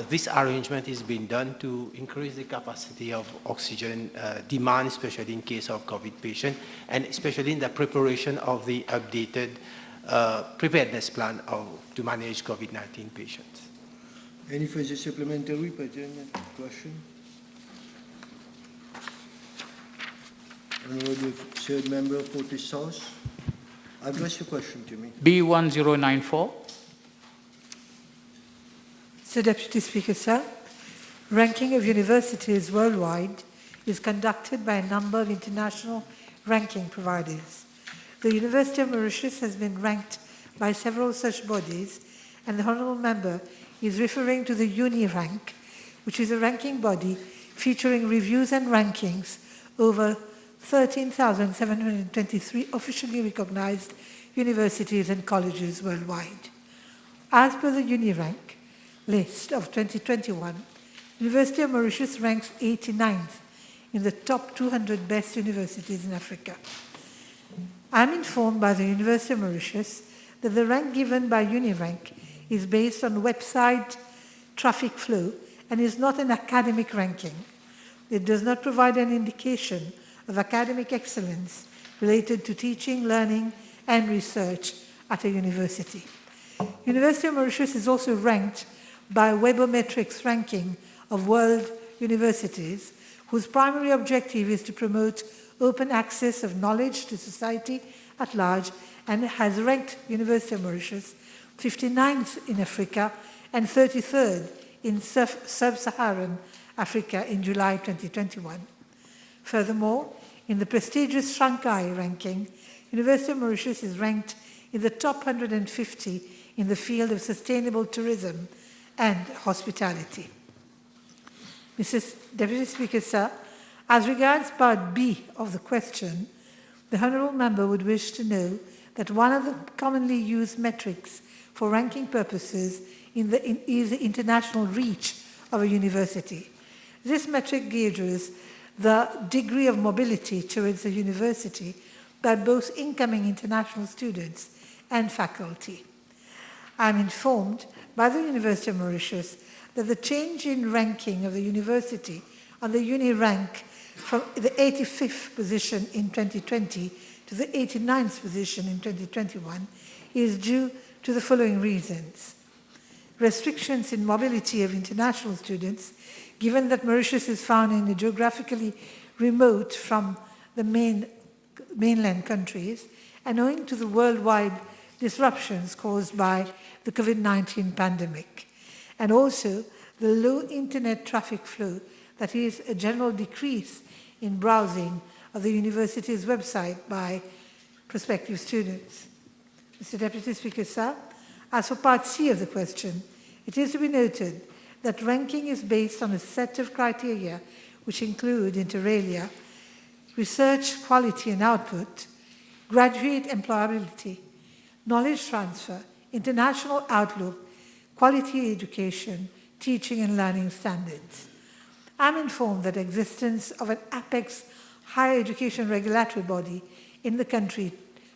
this arrangement is being done to increase the capacity of oxygen demand, especially in case of COVID patient, and especially in the preparation of the updated preparedness plan to manage COVID-19 patients. Any further supplementary pertinent question? Honourable third member of Portage South, address your question to me. B1094. Sir Deputy Speaker, sir, ranking of universities worldwide is conducted by a number of international ranking providers. The University of Mauritius has been ranked by several such bodies, and the Honourable Member is referring to the UniRank, which is a ranking body featuring reviews and rankings over 13,723 officially recognized universities and colleges worldwide. As per the UniRank list of 2021, University of Mauritius ranks 89th in the top 200 best universities in Africa. I am informed by the University of Mauritius that the rank given by UniRank is based on website traffic flow and is not an academic ranking. It does not provide an indication of academic excellence related to teaching, learning, and research at a university. University of Mauritius is also ranked by Webometrics ranking of world universities, whose primary objective is to promote open access of knowledge to society at large, and has ranked University of Mauritius 59th in Africa and 33rd in sub-Saharan Africa in July 2021. Furthermore, in the prestigious Shanghai ranking, University of Mauritius is ranked in the top 150 in the field of sustainable tourism and hospitality. Mrs. Deputy Speaker, sir, as regards Part B of the question, the Honourable Member would wish to know that one of the commonly used metrics for ranking purposes is the international reach of a university. This metric gauges the degree of mobility towards the university by both incoming international students and faculty. I am informed by the University of Mauritius that the change in ranking of the university on the UniRank from the 85th position in 2020 to the 89th position in 2021 is due to the following reasons. Restrictions in mobility of international students, given that Mauritius is found in a geographically remote from the mainland countries, and owing to the worldwide disruptions caused by the COVID-19 pandemic, and also the low internet traffic flow, that is, a general decrease in browsing of the university's website by prospective students. Mr. Deputy Speaker, sir, as for Part C of the question, it is to be noted that ranking is based on a set of criteria which include, inter alia, research quality and output, graduate employability, knowledge transfer, international outlook, quality education, teaching and learning standards. I'm informed that existence of an apex higher education regulatory body in the country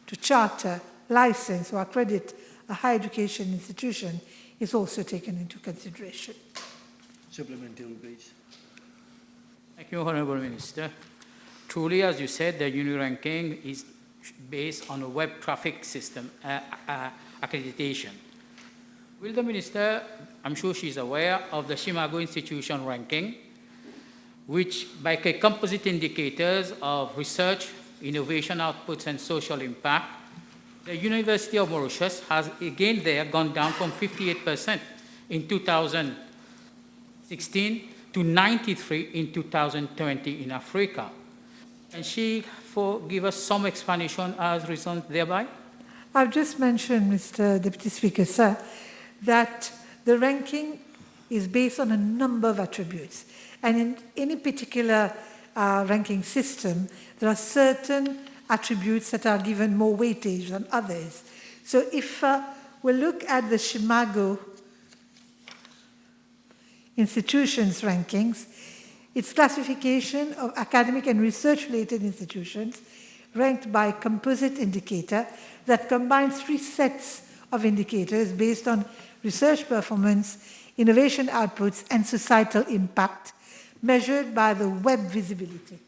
to charter, license or accredit a higher education institution is also taken into consideration. Supplementary, please. Thank you, Honourable Minister. Truly, as you said, the UniRanking is based on a web traffic system accreditation. Will the Minister, I'm sure she's aware of the Chimago Institution ranking, which by composite indicators of research, innovation outputs, and social impact, the University of Mauritius has again there gone down from 58% in 2016 to 93% in 2020 in Africa. Can she give us some explanation as reason thereby? I've just mentioned, Mr. Deputy Speaker, sir, that the ranking is based on a number of attributes. And in any particular ranking system, there are certain attributes that are given more weightage than others. So if we look at the Chimago institutions rankings, its classification of academic and research-related institutions ranked by a composite indicator that combines 3 sets of indicators based on research performance, innovation outputs, and societal impact, measured by the web visibility.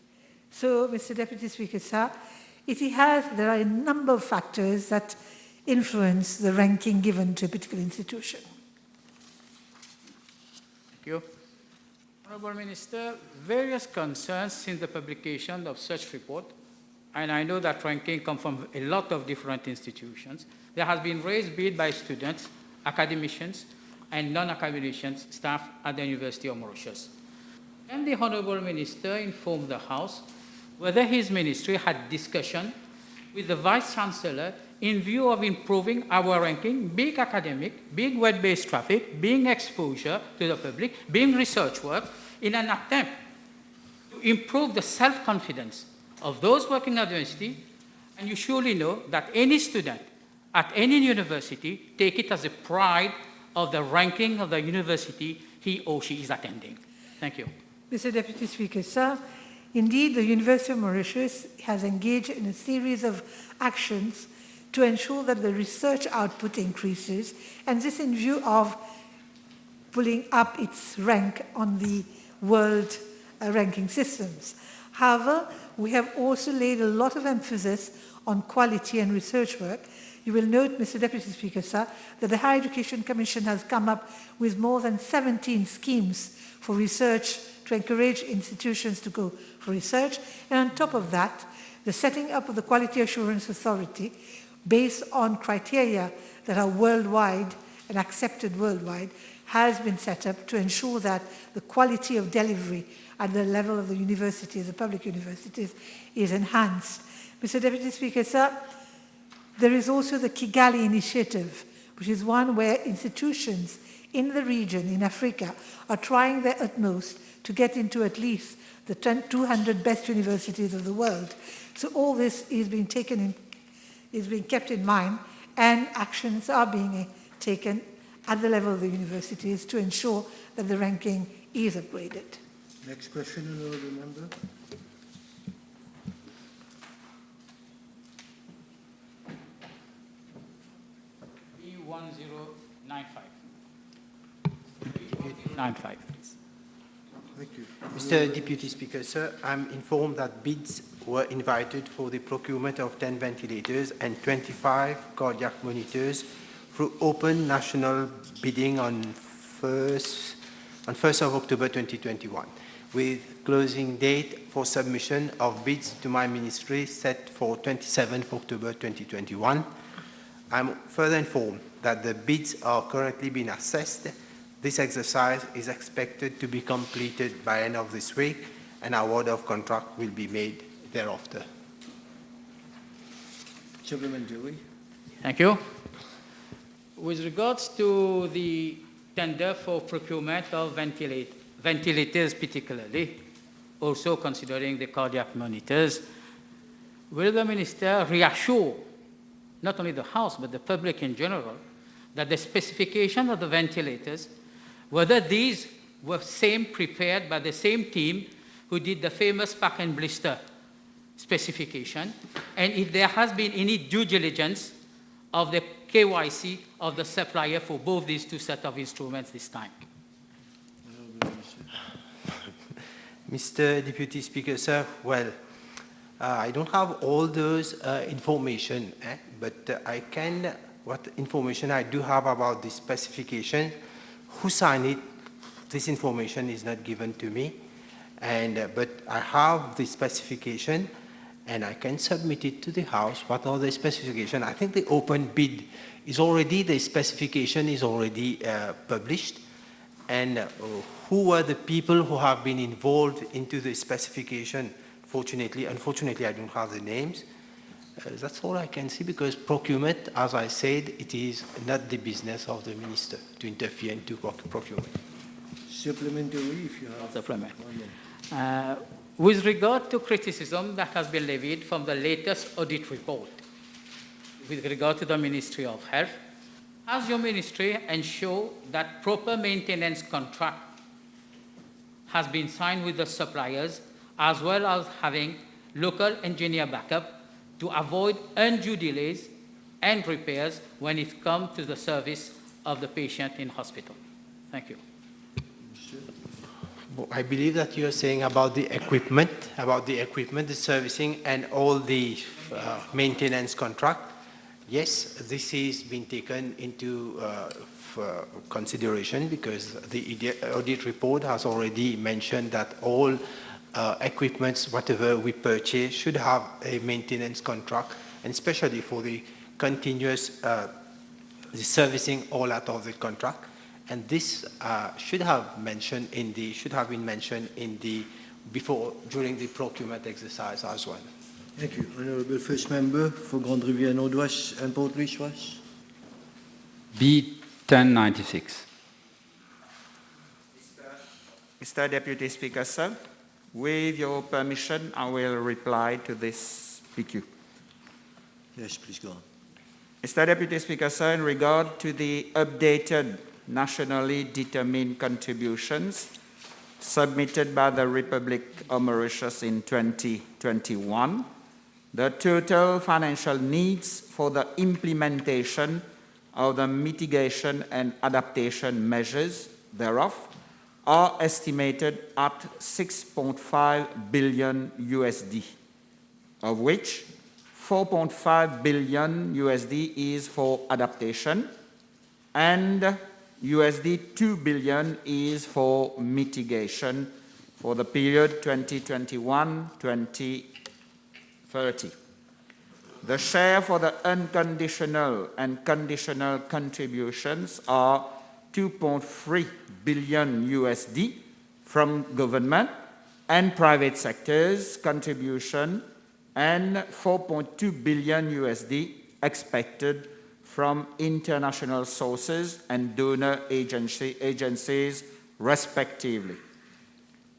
So, Mr. Deputy Speaker, sir, there are a number of factors that influence the ranking given to a particular institution. Thank you. Honourable Minister, various concerns since the publication of such report, and I know that ranking comes from a lot of different institutions, there has been raised be it by students, academicians, and non-academicians staff at the University of Mauritius. Can the Honourable Minister inform the House whether his ministry had discussion with the Vice-Chancellor in view of improving our ranking, being academic, being web-based traffic, being exposure to the public, being research work, in an attempt to improve the self-confidence of those working at the university? And you surely know that any student at any university take it as a pride of the ranking of the university he or she is attending. Thank you. Mr. Deputy Speaker, sir, indeed, the University of Mauritius has engaged in a series of actions to ensure that the research output increases, and this in view of pulling up its rank on the world ranking systems. However, we have also laid a lot of emphasis on quality and research work. You will note, Mr. Deputy Speaker, sir, that the Higher Education Commission has come up with more than 17 schemes for research to encourage institutions to go for research. And on top of that, the setting up of the Quality Assurance Authority based on criteria that are worldwide and accepted worldwide has been set up to ensure that the quality of delivery at the level of the universities, the public universities, is enhanced. Mr. Deputy Speaker, sir, There is also the Kigali Initiative, which is one where institutions in the region, in Africa, are trying their utmost to get into at least the 200 best universities of the world. So all this is being kept in mind, and actions are being taken at the level of the universities to ensure that the ranking is upgraded. Next question, honourable member. B1095. B1095, please. Thank you. Mr. Deputy Speaker, sir, I'm informed that bids were invited for the procurement of 10 ventilators and 25 cardiac monitors through open national bidding on 1st of October 2021, with closing date for submission of bids to my ministry set for 27th October 2021. I'm further informed that the bids are currently being assessed. This exercise is expected to be completed by end of this week, and award of contract will be made thereafter. Supplementary. Thank you. With regards to the tender for procurement of ventilators particularly, also considering the cardiac monitors, will the Minister reassure not only the House but the public in general that the specification of the ventilators, whether these were prepared by the same team who did the famous pack and blister specification, and if there has been any due diligence of the KYC of the supplier for both these two sets of instruments this time? Mr. Deputy Speaker, sir, well, I don't have all those information, but I can, what information I do have about the specification, who signed it, this information is not given to me, but I have the specification and I can submit it to the House. What are the specifications? I think the open bid is already, the specification is already published, and who were the people who have been involved into the specification? Unfortunately, I don't have the names. That's all I can see, because procurement, as I said, it is not the business of the minister to interfere into procurement. Supplementary, if you have. Supplement. With regard to criticism that has been levied from the latest audit report with regard to the Ministry of Health, has your ministry ensured that proper maintenance contract has been signed with the suppliers, as well as having local engineer backup to avoid undue delays and repairs when it comes to the service of the patient in hospital? Thank you. I believe that you are saying about the equipment, the servicing, and all the maintenance contract. Yes, this is being taken into consideration, because the audit report has already mentioned that all equipments, whatever we purchase, should have a maintenance contract, and especially for the continuous the servicing all out of the contract. And this should have been mentioned in the during the procurement exercise as well. Thank you. Honourable First Member for Grande Rivière Nord-Ouest and Port Louis Ouest. B1096. Mr. Deputy Speaker, sir, with your permission, I will reply to this PQ. Yes, please go on. Mr. Deputy Speaker, sir, in regard to the updated nationally determined contributions submitted by the Republic of Mauritius in 2021, the total financial needs for the implementation of the mitigation and adaptation measures thereof are estimated at 6.5 billion USD, of which 4.5 billion USD is for adaptation and USD 2 billion is for mitigation for the period 2021-2030. The share for the unconditional and conditional contributions are 2.3 billion USD from government and private sectors contribution and 4.2 billion USD expected from international sources and donor agencies, respectively.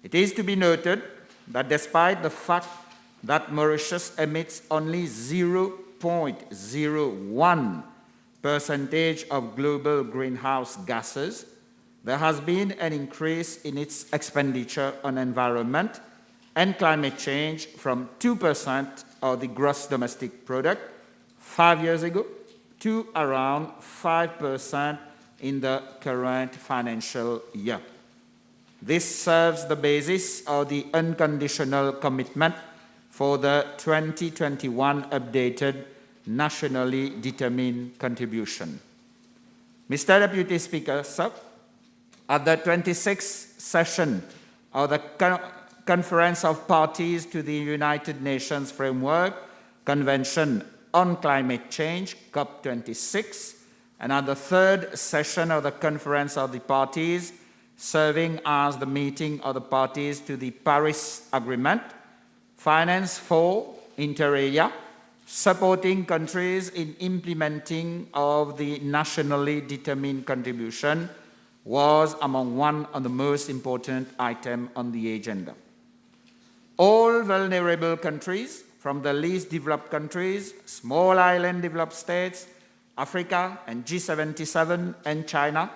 It is to be noted that despite the fact that Mauritius emits only 0.01% of global greenhouse gases, there has been an increase in its expenditure on environment and climate change from 2% of the gross domestic product 5 years ago to around 5% in the current financial year. This serves the basis of the unconditional commitment for the 2021 updated nationally determined contribution. Mr. Deputy Speaker, sir, at the 26th session of the Conference of Parties to the United Nations Framework Convention on Climate Change, COP26, and at the third session of the Conference of the Parties, serving as the meeting of the parties to the Paris Agreement, Finance for, inter alia, supporting countries in implementing of the nationally determined contribution was among one of the most important items on the agenda. All vulnerable countries, from the least developed countries, small island developed states, Africa and G77 and China,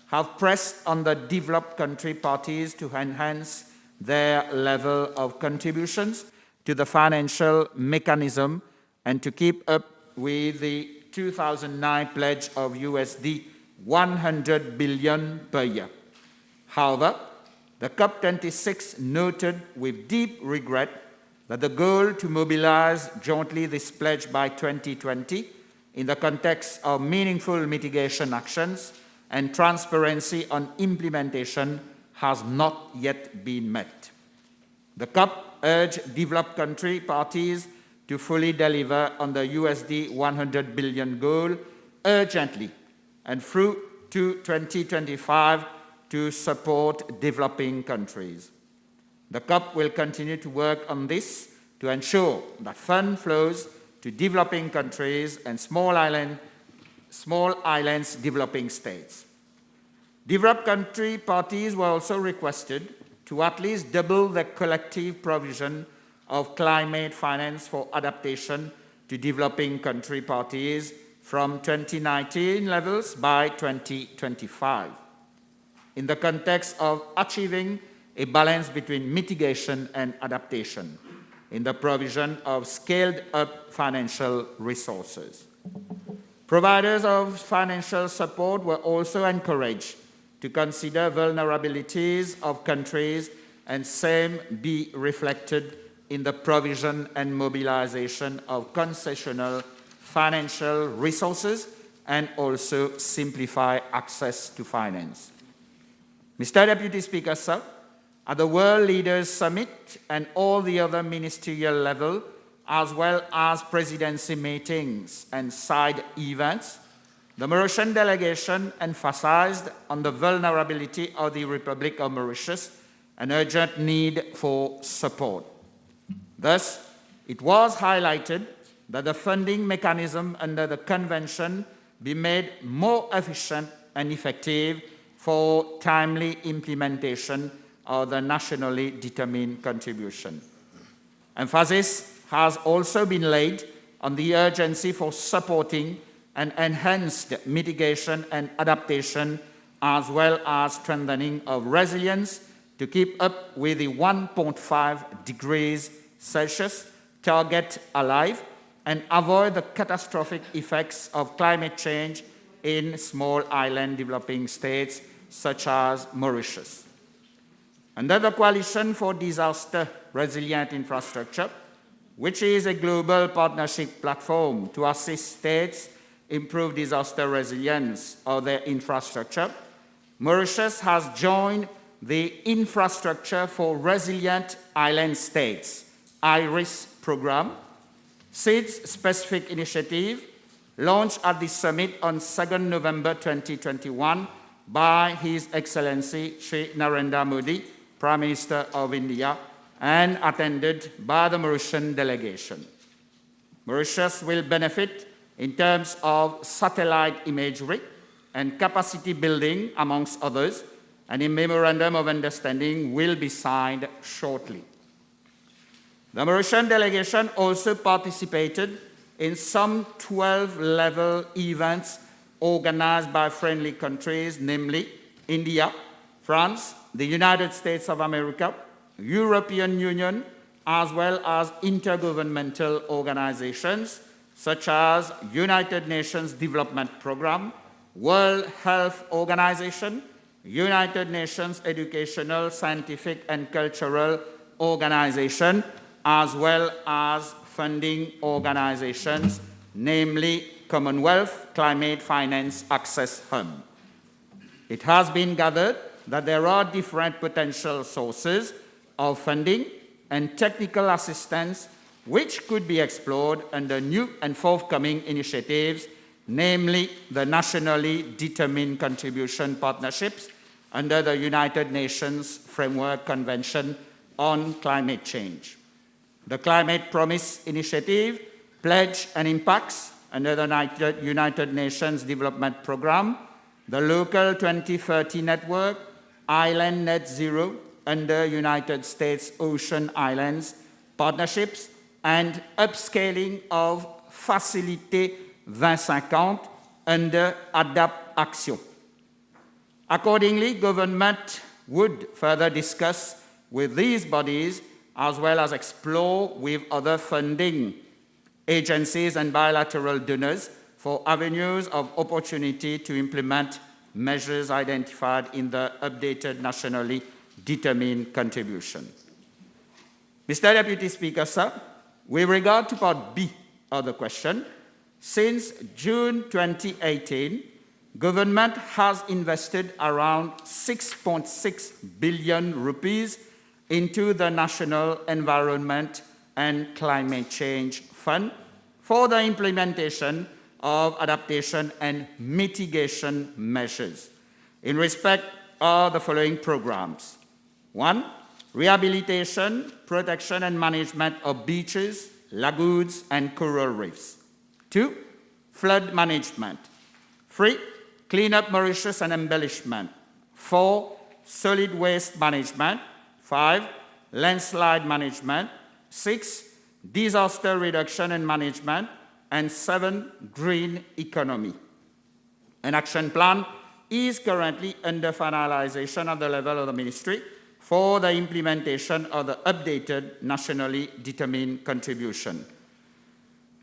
have pressed on the developed country parties to enhance their level of contributions to the financial mechanism and to keep up with the 2009 pledge of USD 100 billion per year. However, the COP26 noted with deep regret that the goal to mobilize jointly this pledge by 2020 in the context of meaningful mitigation actions and transparency on implementation has not yet been met. The COP urged developed country parties to fully deliver on the USD 100 billion goal urgently and through to 2025 to support developing countries. The COP will continue to work on this to ensure that fund flows to developing countries and small islands developing states. Developed country parties were also requested to at least double the collective provision of climate finance for adaptation to developing country parties from 2019 levels by 2025, in the context of achieving a balance between mitigation and adaptation in the provision of scaled-up financial resources. Providers of financial support were also encouraged to consider vulnerabilities of countries and same be reflected in the provision and mobilization of concessional financial resources and also simplify access to finance. Mr. Deputy Speaker, sir, at the World Leaders Summit and all the other ministerial level, as well as presidency meetings and side events, the Mauritian delegation emphasized on the vulnerability of the Republic of Mauritius, an urgent need for support. Thus, it was highlighted that the funding mechanism under the Convention be made more efficient and effective for timely implementation of the nationally determined contribution. Emphasis has also been laid on the urgency for supporting and enhanced mitigation and adaptation, as well as strengthening of resilience to keep up with the 1.5 degrees Celsius target alive and avoid the catastrophic effects of climate change in small island developing states such as Mauritius. Under the Coalition for Disaster Resilient Infrastructure, which is a global partnership platform to assist states improve disaster resilience of their infrastructure, Mauritius has joined the Infrastructure for Resilient Island States, IRIS program, SID's specific initiative, launched at the summit on 2nd November 2021 by His Excellency Shri Narendra Modi, Prime Minister of India, and attended by the Mauritian delegation. Mauritius will benefit in terms of satellite imagery and capacity building, amongst others, and a memorandum of understanding will be signed shortly. The Mauritian delegation also participated in some 12-level events organized by friendly countries, namely India, France, the United States of America, European Union, as well as intergovernmental organizations such as United Nations Development Programme, World Health Organization, United Nations Educational, Scientific and Cultural Organization, as well as funding organizations, namely Commonwealth Climate Finance Access Hub. It has been gathered that there are different potential sources of funding and technical assistance which could be explored under new and forthcoming initiatives, namely the nationally determined contribution partnerships under the United Nations Framework Convention on Climate Change. The Climate Promise Initiative, Pledge and Impacts under the United Nations Development Programme, the Local 2030 Network, Island Net Zero under United States Ocean Islands Partnerships, and upscaling of Facilité 2050 under ADAPT Action. Accordingly, government would further discuss with these bodies as well as explore with other funding agencies and bilateral donors for avenues of opportunity to implement measures identified in the updated nationally determined contribution. Mr. Deputy Speaker, sir, with regard to Part B of the question, since June 2018, government has invested around 6.6 billion rupees into the National Environment and Climate Change Fund for the implementation of adaptation and mitigation measures in respect of the following programs. 1. Rehabilitation, protection and management of beaches, lagoons and coral reefs. 2. Flood management. 3. Clean up Mauritius and embellishment. 4. Solid waste management. 5. Landslide management. 6. Disaster reduction and management. And 7. Green economy. An action plan is currently under finalization at the level of the ministry for the implementation of the updated nationally determined contribution.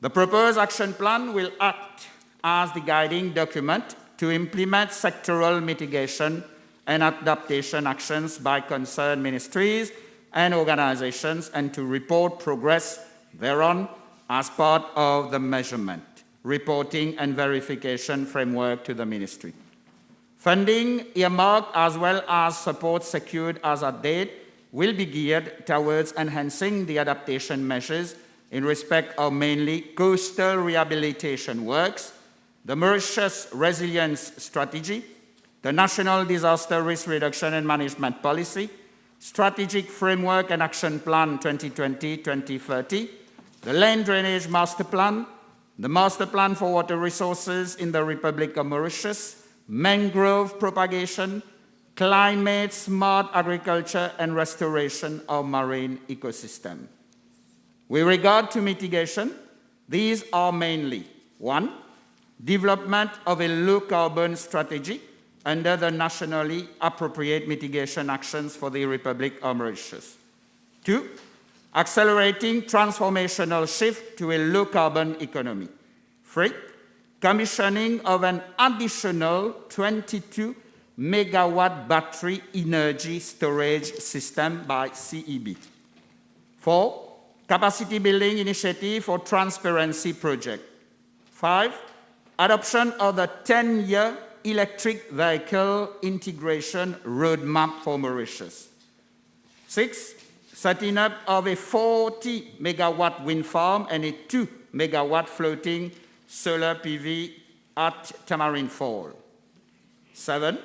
The proposed action plan will act as the guiding document to implement sectoral mitigation and adaptation actions by concerned ministries and organizations and to report progress thereon as part of the measurement, reporting and verification framework to the ministry. Funding earmarked as well as support secured as at date will be geared towards enhancing the adaptation measures in respect of mainly coastal rehabilitation works, the Mauritius Resilience Strategy, the National Disaster Risk Reduction and Management Policy, Strategic Framework and Action Plan 2020-2030, the Land Drainage Master Plan, the Master Plan for Water Resources in the Republic of Mauritius, mangrove propagation, climate smart agriculture and restoration of marine ecosystem. With regard to mitigation, these are mainly 1. Development of a low-carbon strategy under the nationally appropriate mitigation actions for the Republic of Mauritius. 2. Accelerating transformational shift to a low-carbon economy. 3. Commissioning of an additional 22 megawatt battery energy storage system by CEB. 4. Capacity building initiative for transparency project. 5. Adoption of the 10-year electric vehicle integration roadmap for Mauritius. 6. Setting up of a 40 megawatt wind farm and a 2 megawatt floating solar PV at Tamarind Fall. 7.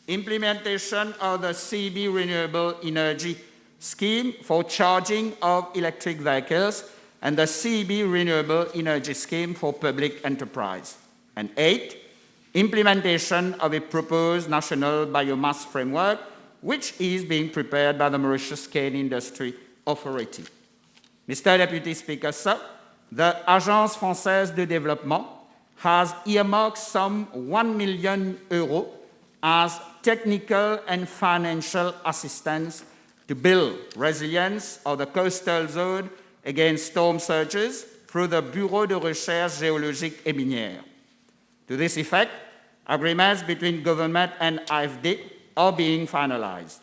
Implementation of the CB Renewable Energy Scheme for charging of electric vehicles and the CEB Renewable Energy Scheme for Public Enterprise. And 8, implementation of a proposed national biomass framework, which is being prepared by the Mauritius Cane Industry Authority. Mr. Deputy Speaker, sir, the Agence Française de Développement has earmarked some 1 million euros as technical and financial assistance to build resilience of the coastal zone against storm surges through the Bureau de Recherche Géologique et Minière. To this effect, agreements between government and AFD are being finalized.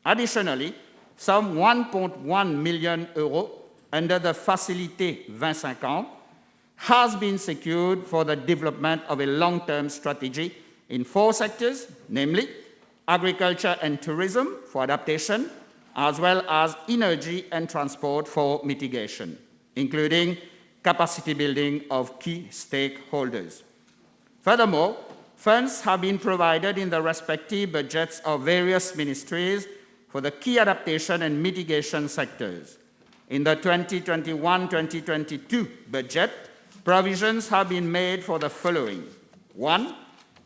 Additionally, some 1.1 million euros under the Facilité 2050 has been secured for the development of a long-term strategy in 4 sectors, namely agriculture and tourism for adaptation, as well as energy and transport for mitigation, including capacity building of key stakeholders. Furthermore, funds have been provided in the respective budgets of various ministries for the key adaptation and mitigation sectors. In the 2021-2022 budget, provisions have been made for the following. 1.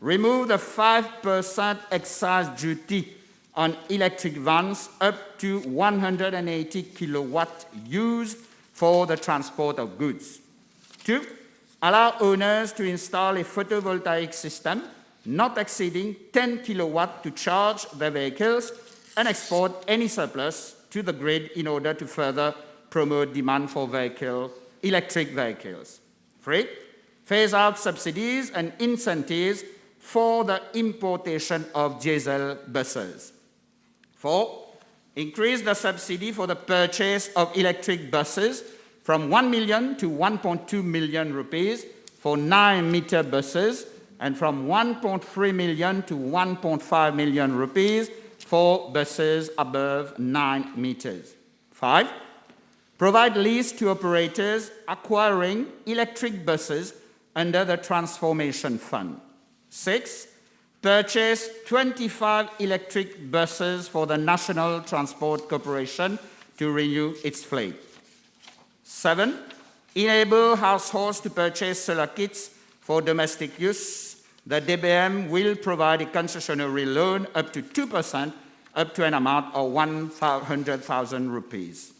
Remove the 5% excise duty on electric vans up to 180 kilowatt used for the transport of goods. 2. Allow owners to install a photovoltaic system not exceeding 10 kilowatt to charge their vehicles and export any surplus to the grid in order to further promote demand for electric vehicles. 3. Phase out subsidies and incentives for the importation of diesel buses. 4. Increase the subsidy for the purchase of electric buses from 1 million to 1.2 million rupees for 9-meter buses and from 1.3 million to 1.5 million rupees for buses above 9 meters. 5. Provide lease to operators acquiring electric buses under the Transformation Fund. 6. Purchase 25 electric buses for the National Transport Corporation to renew its fleet. 7. Enable households to purchase solar kits for domestic use. The DBM will provide a concessionary loan up to 2% up to an amount of 100,000 rupees.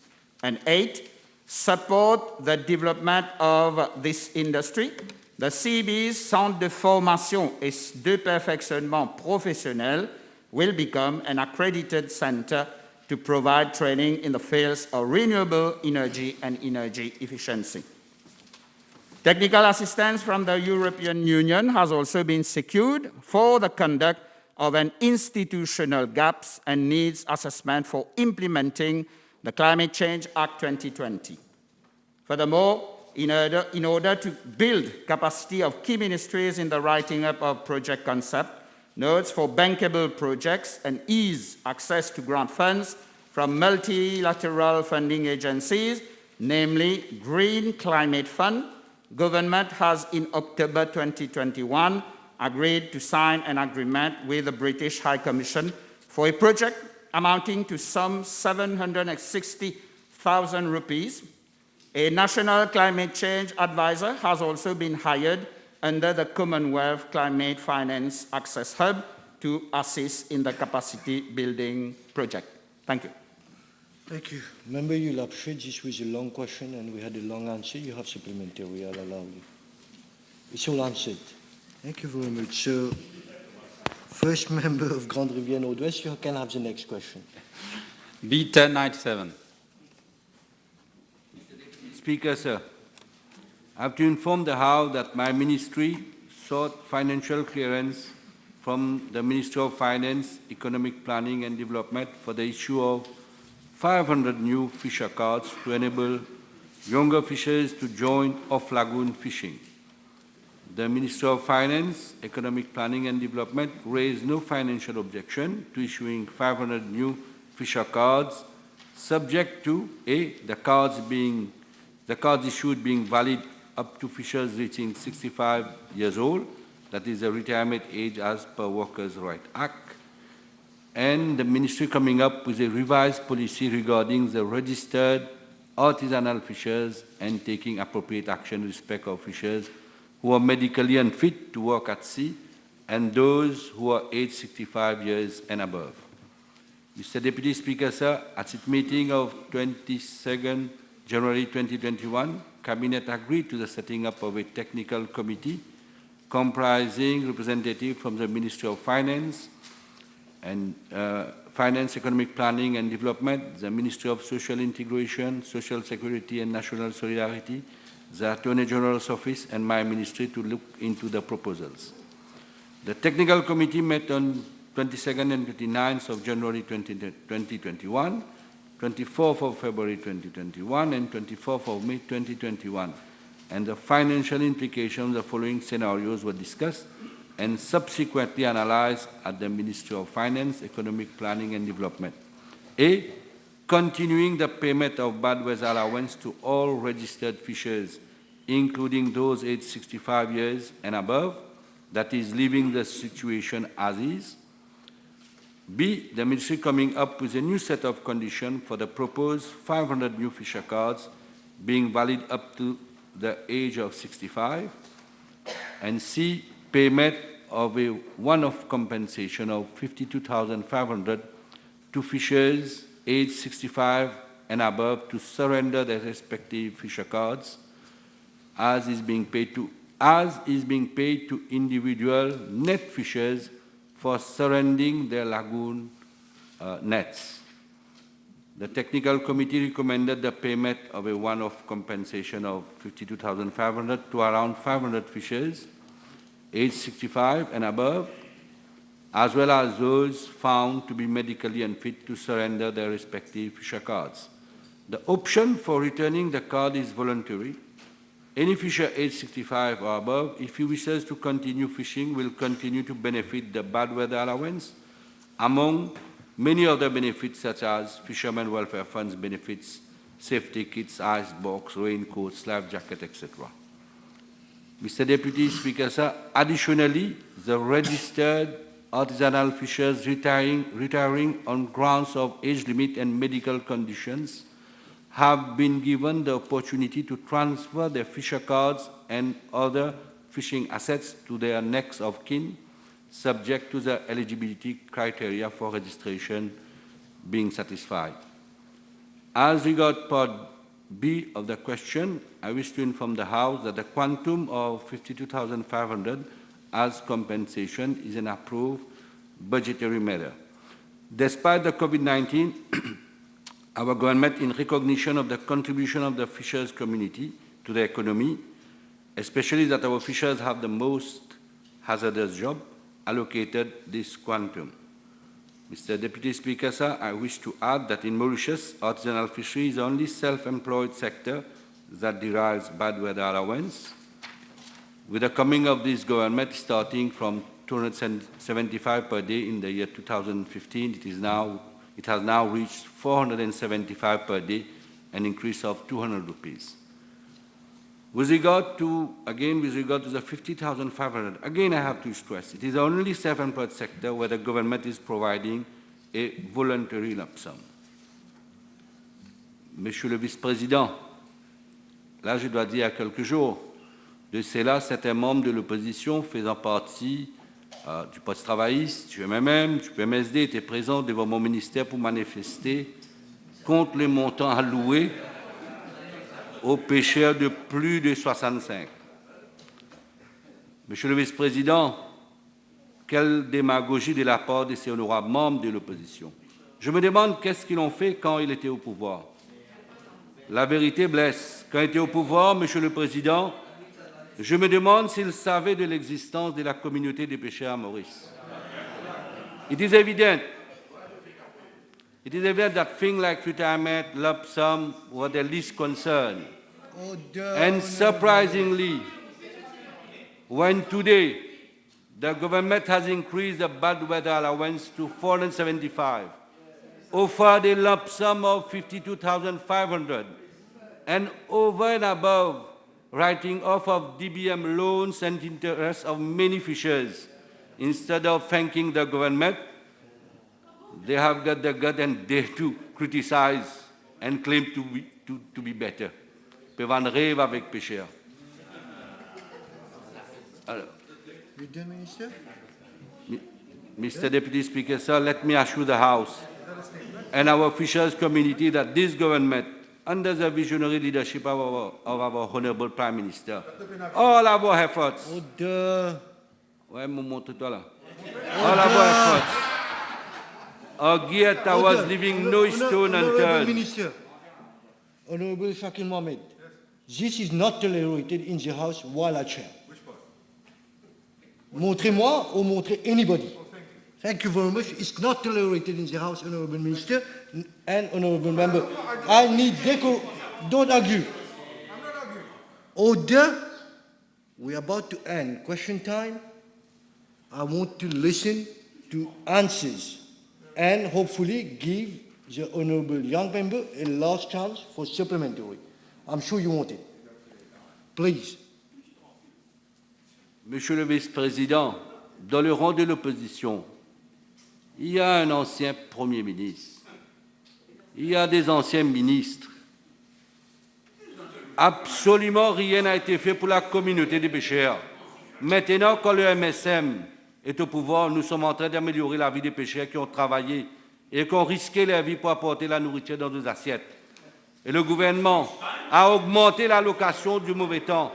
And 8. Support the development of this industry. The CEB's Centre de Formation et de Perfectionnement Professionnel will become an accredited center to provide training in the fields of renewable energy and energy efficiency. Technical assistance from the European Union has also been secured for the conduct of an institutional gaps and needs assessment for implementing the Climate Change Act 2020. Furthermore, in order to build capacity of key ministries in the writing up of project concept, notes for bankable projects, and ease access to grant funds from multilateral funding agencies, namely Green Climate Fund, government has in October 2021 agreed to sign an agreement with the British High Commission for a project amounting to some 760,000 rupees. A national climate change advisor has also been hired under the Commonwealth Climate Finance Access Hub to assist in the capacity building project. Thank you. Thank you. Member, you'll appreciate this was a long question and we had a long answer. You have supplementary, I'll allow you. It's all answered. Thank you very much. So, first member of Grande Rivière Nord-Ouest, you can have the next question. B1097. Speaker, sir, I have to inform the House that my ministry sought financial clearance from the Ministry of Finance, Economic Planning and Development for the issue of 500 new fisher cards to enable younger fishers to join off-lagoon fishing. The Ministry of Finance, Economic Planning and Development raised no financial objection to issuing 500 new fisher cards, subject to A, the cards issued being valid up to fishers reaching 65 years old, that is the retirement age as per Workers' Rights Act, and the Ministry coming up with a revised policy regarding the registered artisanal fishers and taking appropriate action in respect of fishers who are medically unfit to work at sea and those who are aged 65 years and above. Mr. Deputy Speaker, sir, at its meeting of 22nd January 2021, Cabinet agreed to the setting up of a technical committee comprising representatives from the Ministry of Finance and Finance, Economic Planning and Development, the Ministry of Social Integration, Social Security and National Solidarity, the Attorney General's Office, and my ministry to look into the proposals. The technical committee met on 22nd and 29th of January 2021, 24th of February 2021, and 24th of May 2021, and the financial implications of the following scenarios were discussed and subsequently analyzed at the Ministry of Finance, Economic Planning and Development. A, continuing the payment of bad weather allowance to all registered fishers, including those aged 65 years and above, that is, leaving the situation as is. B, the Ministry coming up with a new set of conditions for the proposed 500 new fisher cards being valid up to the age of 65. And C, payment of a one-off compensation of 52,500 to fishers aged 65 and above to surrender their respective fisher cards, as is being paid to individual net fishers for surrendering their lagoon nets. The technical committee recommended the payment of a one-off compensation of 52,500 to around 500 fishers aged 65 and above, as well as those found to be medically unfit to surrender their respective fisher cards. The option for returning the card is voluntary. Any fisher aged 65 or above, if he wishes to continue fishing, will continue to benefit the bad weather allowance, among many other benefits such as Fishermen Welfare Funds benefits, safety kits, ice box, raincoats, life jacket, etc. Mr. Deputy Speaker, sir, additionally, the registered artisanal fishers retiring on grounds of age limit and medical conditions have been given the opportunity to transfer their fisher cards and other fishing assets to their next of kin, subject to the eligibility criteria for registration being satisfied. As regards part B of the question, I wish to inform the House that the quantum of 52,500 as compensation is an approved budgetary matter. Despite the COVID-19, our government, in recognition of the contribution of the fishers community to the economy, especially that our fishers have the most hazardous job, allocated this quantum. Mr. Deputy Speaker, sir, I wish to add that in Mauritius, artisanal fishery is the only self-employed sector that derives bad weather allowance. With the coming of this government, starting from 275 per day in the year 2015, it has now reached 475 per day, an increase of 200 rupees. With regard to the 50,500, again I have to stress, it is the only self-employed sector where the government is providing a voluntary lump sum. Monsieur le Vice-président, là je dois dire il y a quelques jours, de cela, certains membres de l'opposition faisant partie du Parti travailliste, du MMM, du PMSD, étaient présents devant mon ministère pour manifester contre les montants alloués aux pêcheurs de plus de 65. Monsieur le Vice-président, quelle démagogie de la part de ces honorables membres de l'opposition. Je me demande qu'est-ce qu'ils ont fait quand ils étaient au pouvoir. La vérité blesse. Quand ils étaient au pouvoir, Monsieur le Président, je me demande s'ils savaient de l'existence de la communauté des pêcheurs à Maurice. It is evident that things like retirement, lump sum were the least concern. And surprisingly, when today the government has increased the bad weather allowance to 475, offered a lump sum of 52,500, and over and above, writing off of DBM loans and interest of many fishers. Instead of thanking the government, they have got the gut and dare to criticize and claim to be better. Peuvent en rêve avec pêcheurs. Alors, Minister? Mr. Deputy Speaker, sir, let me assure the House and our fisheries community that this government, under the visionary leadership of our Honorable Prime Minister, all our efforts, all our efforts are geared towards leaving no stone unturned. Minister, Honorable Shakil Mohammed, this is not tolerated in the House while I chair. Montrez-moi or montrez anybody. Thank you very much. It's not tolerated in the House, Honorable Minister and Honorable Member. I need decor. Don't argue. Order. We're about to end question time. I want to listen to answers and hopefully give the Honorable young member a last chance for supplementary. I'm sure you want it. Please. Monsieur le Vice-président, dans le rang de l'opposition, il y a un ancien Premier ministre, il y a des anciens ministres. Absolument rien n'a été fait pour la communauté des pêcheurs. Maintenant, quand le MSM est au pouvoir, nous sommes en train d'améliorer la vie des pêcheurs qui ont travaillé et qui ont risqué leur vie pour apporter la nourriture dans nos assiettes. Et le gouvernement a augmenté l'allocation du mauvais temps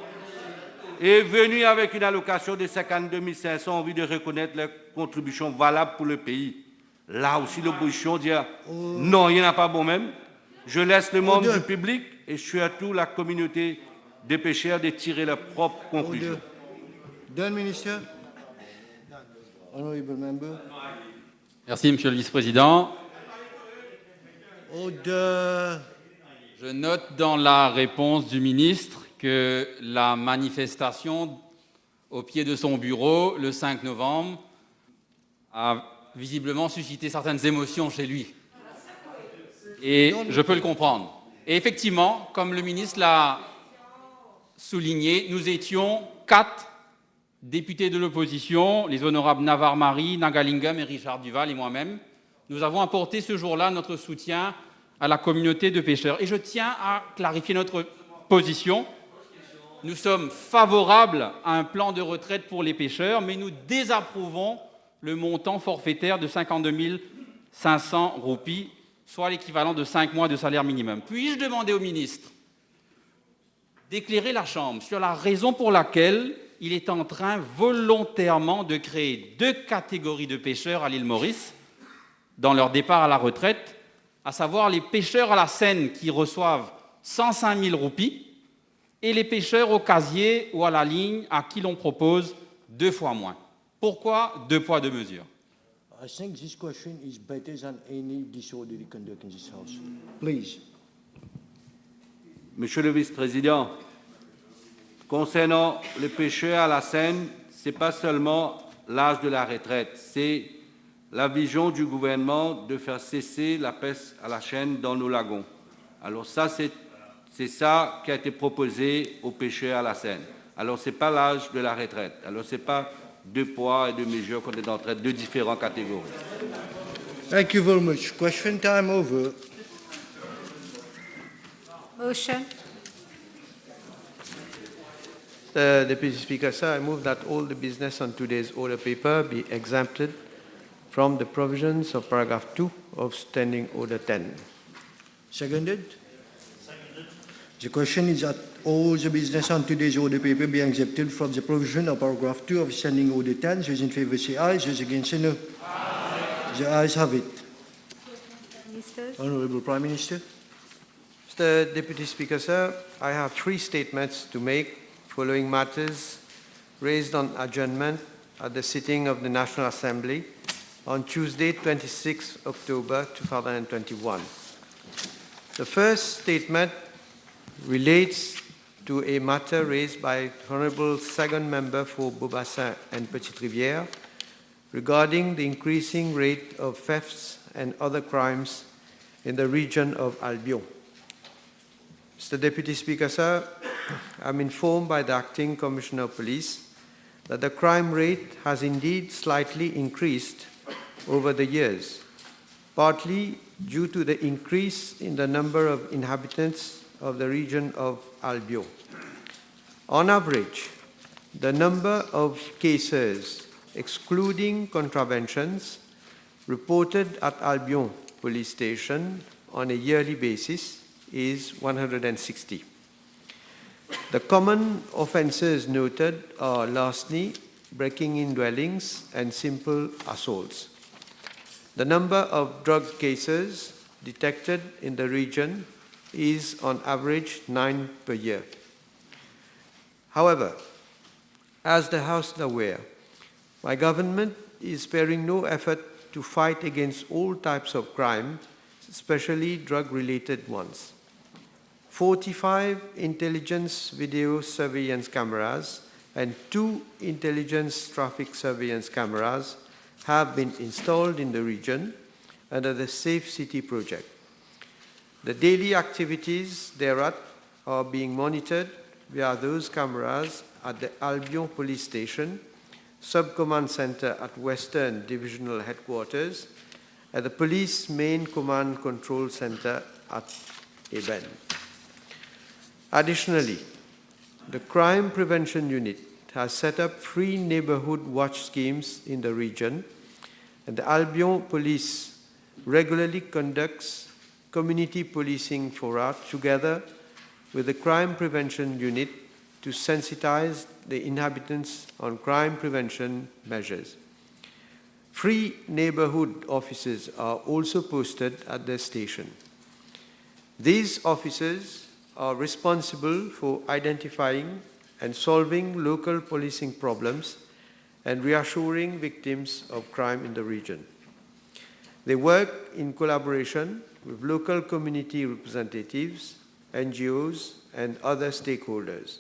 et est venu avec une allocation de 52 500 en vue de reconnaître leurs contributions valables pour le pays. Là aussi, l'opposition dit non, il n'y en a pas bon même. Je laisse le membre du public et surtout la communauté des pêcheurs de tirer leurs propres conclusions. Done, Minister. Honorable Member. Merci, Monsieur le Vice-président. Order. Je note dans la réponse du ministre que la manifestation au pied de son bureau le 5 novembre a visiblement suscité certaines émotions chez lui. Et je peux le comprendre. Et effectivement, comme le ministre l'a souligné, nous étions 4 députés de l'opposition, les honorables Navarre Marie, Nagalingam et Richard Duval et moi-même. Nous avons apporté ce jour-là notre soutien à la communauté de pêcheurs. Et je tiens à clarifier notre position. Nous sommes favorables à un plan de retraite pour les pêcheurs, mais nous désapprouvons le montant forfaitaire de 52 500 roupies, soit l'équivalent de 5 mois de salaire minimum. Puis-je demander au ministre d'éclairer la Chambre sur la raison pour laquelle il est en train volontairement de créer 2 catégories de pêcheurs à l'île Maurice dans leur départ à la retraite, à savoir les pêcheurs à la Seine qui reçoivent 105 000 roupies et les pêcheurs au casier ou à la ligne à qui l'on propose 2 fois moins. Pourquoi 2 poids 2 mesures? I think this question is better than any disorderly conduct in this House. Please. Monsieur le Vice-président, concernant les pêcheurs à la Seine, ce n'est pas seulement l'âge de la retraite, c'est la vision du gouvernement de faire cesser la pêche à la chaîne dans nos lagons. Alors ça, c'est ça qui a été proposé aux pêcheurs à la Seine. Alors ce n'est pas l'âge de la retraite. Alors ce n'est pas 2 poids et 2 mesures qu'on est en train de 2 différentes catégories. Thank you very much. Question time over. Motion. Deputy Speaker, sir, I move that all the business on today's order paper be exempted from the provisions of paragraph 2 of Standing Order 10. Seconded. The question is that all the business on today's order paper be exempted from the provision of paragraph 2 of Standing Order 10. Those in favour say aye, those against say no. Aye. The ayes have it. Ministers. Honourable Prime Minister. Mr. Deputy Speaker, sir, I have 3 statements to make following matters raised on adjournment at the sitting of the National Assembly on Tuesday, 26 October 2021. The first statement relates to a matter raised by Honourable Second Member for Beaubassin and Petite Rivière regarding the increasing rate of thefts and other crimes in the region of Albion. Mr. Deputy Speaker, sir, I'm informed by the Acting Commissioner of Police that the crime rate has indeed slightly increased over the years, partly due to the increase in the number of inhabitants of the region of Albion. On average, the number of cases, excluding contraventions, reported at Albion Police Station on a yearly basis is 160. The common offences noted are larceny, breaking in dwellings, and simple assaults. The number of drug cases detected in the region is on average 9 per year. However, as the House is aware, my government is sparing no effort to fight against all types of crime, especially drug-related ones. 45 intelligence video surveillance cameras and 2 intelligence traffic surveillance cameras have been installed in the region under the Safe City project. The daily activities thereat are being monitored via those cameras at the Albion Police Station, Sub-Command Center at Western Divisional Headquarters, at the Police Main Command Control Center at Eben. Additionally, the Crime Prevention Unit has set up free neighborhood watch schemes in the region, and the Albion Police regularly conducts community policing fora together with the Crime Prevention Unit to sensitize the inhabitants on crime prevention measures. Free neighborhood officers are also posted at the station. These officers are responsible for identifying and solving local policing problems and reassuring victims of crime in the region. They work in collaboration with local community representatives, NGOs, and other stakeholders.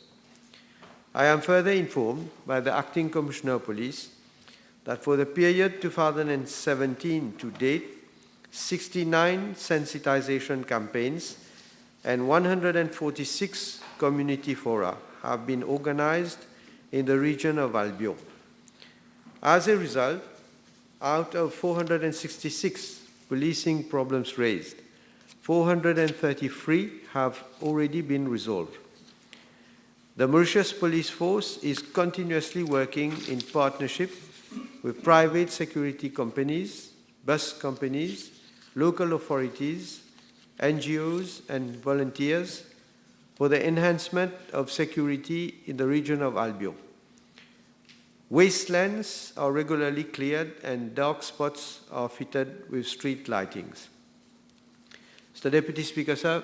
I am further informed by the Acting Commissioner of Police that for the period 2017 to date, 69 sensitization campaigns and 146 community fora have been organized in the region of Albion. As a result, out of 466 policing problems raised, 433 have already been resolved. The Mauritius Police Force is continuously working in partnership with private security companies, bus companies, local authorities, NGOs, and volunteers for the enhancement of security in the region of Albion. Wastelands are regularly cleared and dark spots are fitted with street lightings. Mr. Deputy Speaker, sir,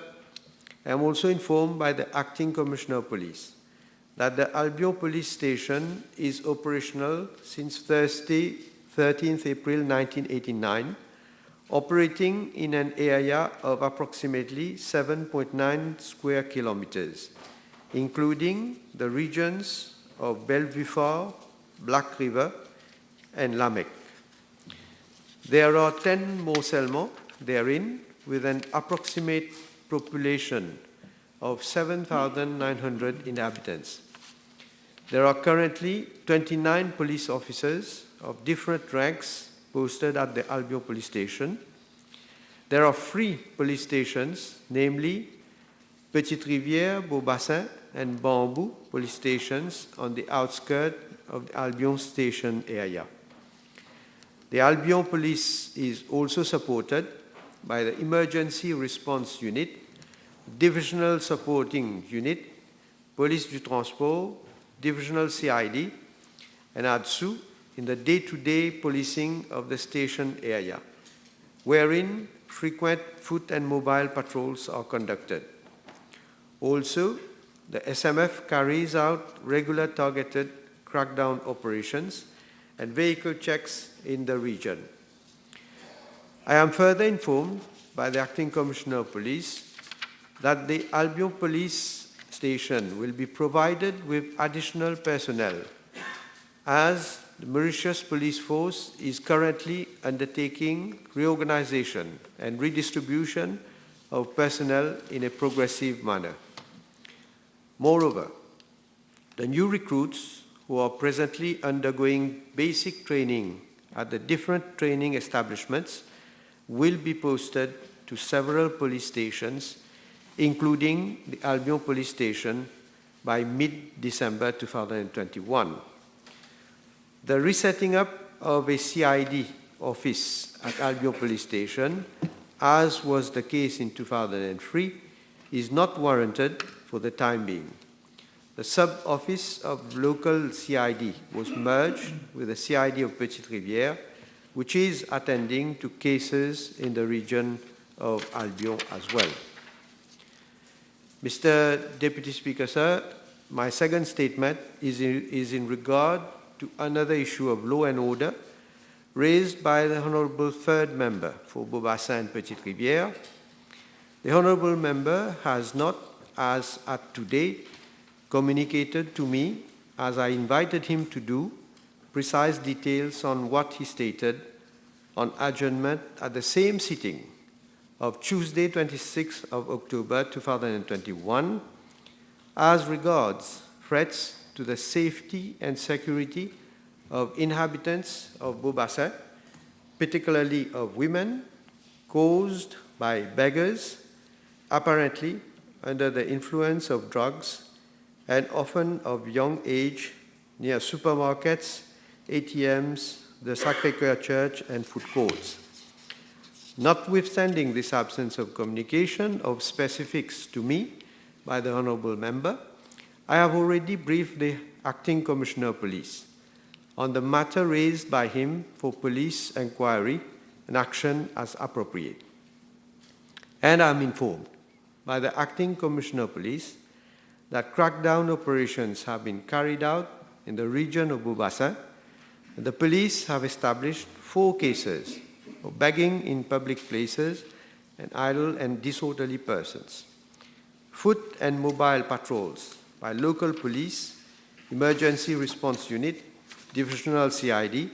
I am also informed by the Acting Commissioner of Police that the Albion Police Station is operational since Thursday, 13th April 1989, operating in an area of approximately 7.9 square kilometers, including the regions of Bellevue, Black River, and Lamec. There are 10 morcellements therein with an approximate population of 7,900 inhabitants. There are currently 29 police officers of different ranks posted at the Albion Police Station. There are 3 police stations, namely Petite Rivière, Beaubassin, and Bambou police stations on the outskirts of the Albion Station area. The Albion Police is also supported by the Emergency Response Unit, Divisional Supporting Unit, Police du Transport, Divisional CID, and ADSU in the day-to-day policing of the station area, wherein frequent foot and mobile patrols are conducted. Also, the SMF carries out regular targeted crackdown operations and vehicle checks in the region. I am further informed by the Acting Commissioner of Police that the Albion Police Station will be provided with additional personnel, as the Mauritius Police Force is currently undertaking reorganization and redistribution of personnel in a progressive manner. Moreover, the new recruits who are presently undergoing basic training at the different training establishments will be posted to several police stations including the Albion Police Station, by mid-December 2021. The resetting up of a CID office at Albion Police Station, as was the case in 2003, is not warranted for the time being. The sub-office of local CID was merged with the CID of Petite Rivière, which is attending to cases in the region of Albion as well. Mr. Deputy Speaker, sir, my second statement is in regard to another issue of law and order raised by the Honourable Third Member for Beaubassin and Petite Rivière. The Honourable Member has not, as at today, communicated to me, as I invited him to do, precise details on what he stated on adjournment at the same sitting of Tuesday, 26th of October 2021, as regards threats to the safety and security of inhabitants of Beaubassin, particularly of women, caused by beggars, apparently under the influence of drugs and often of young age, near supermarkets, ATMs, the Sacré-Cœur Church, and food courts. Notwithstanding this absence of communication of specifics to me by the Honourable Member, I have already briefed the Acting Commissioner of Police on the matter raised by him for police inquiry and action as appropriate. And I am informed by the Acting Commissioner of Police that crackdown operations have been carried out in the region of Beaubassin, and the police have established 4 cases of begging in public places and idle and disorderly persons. Foot and mobile patrols by local police, emergency response unit, divisional CID,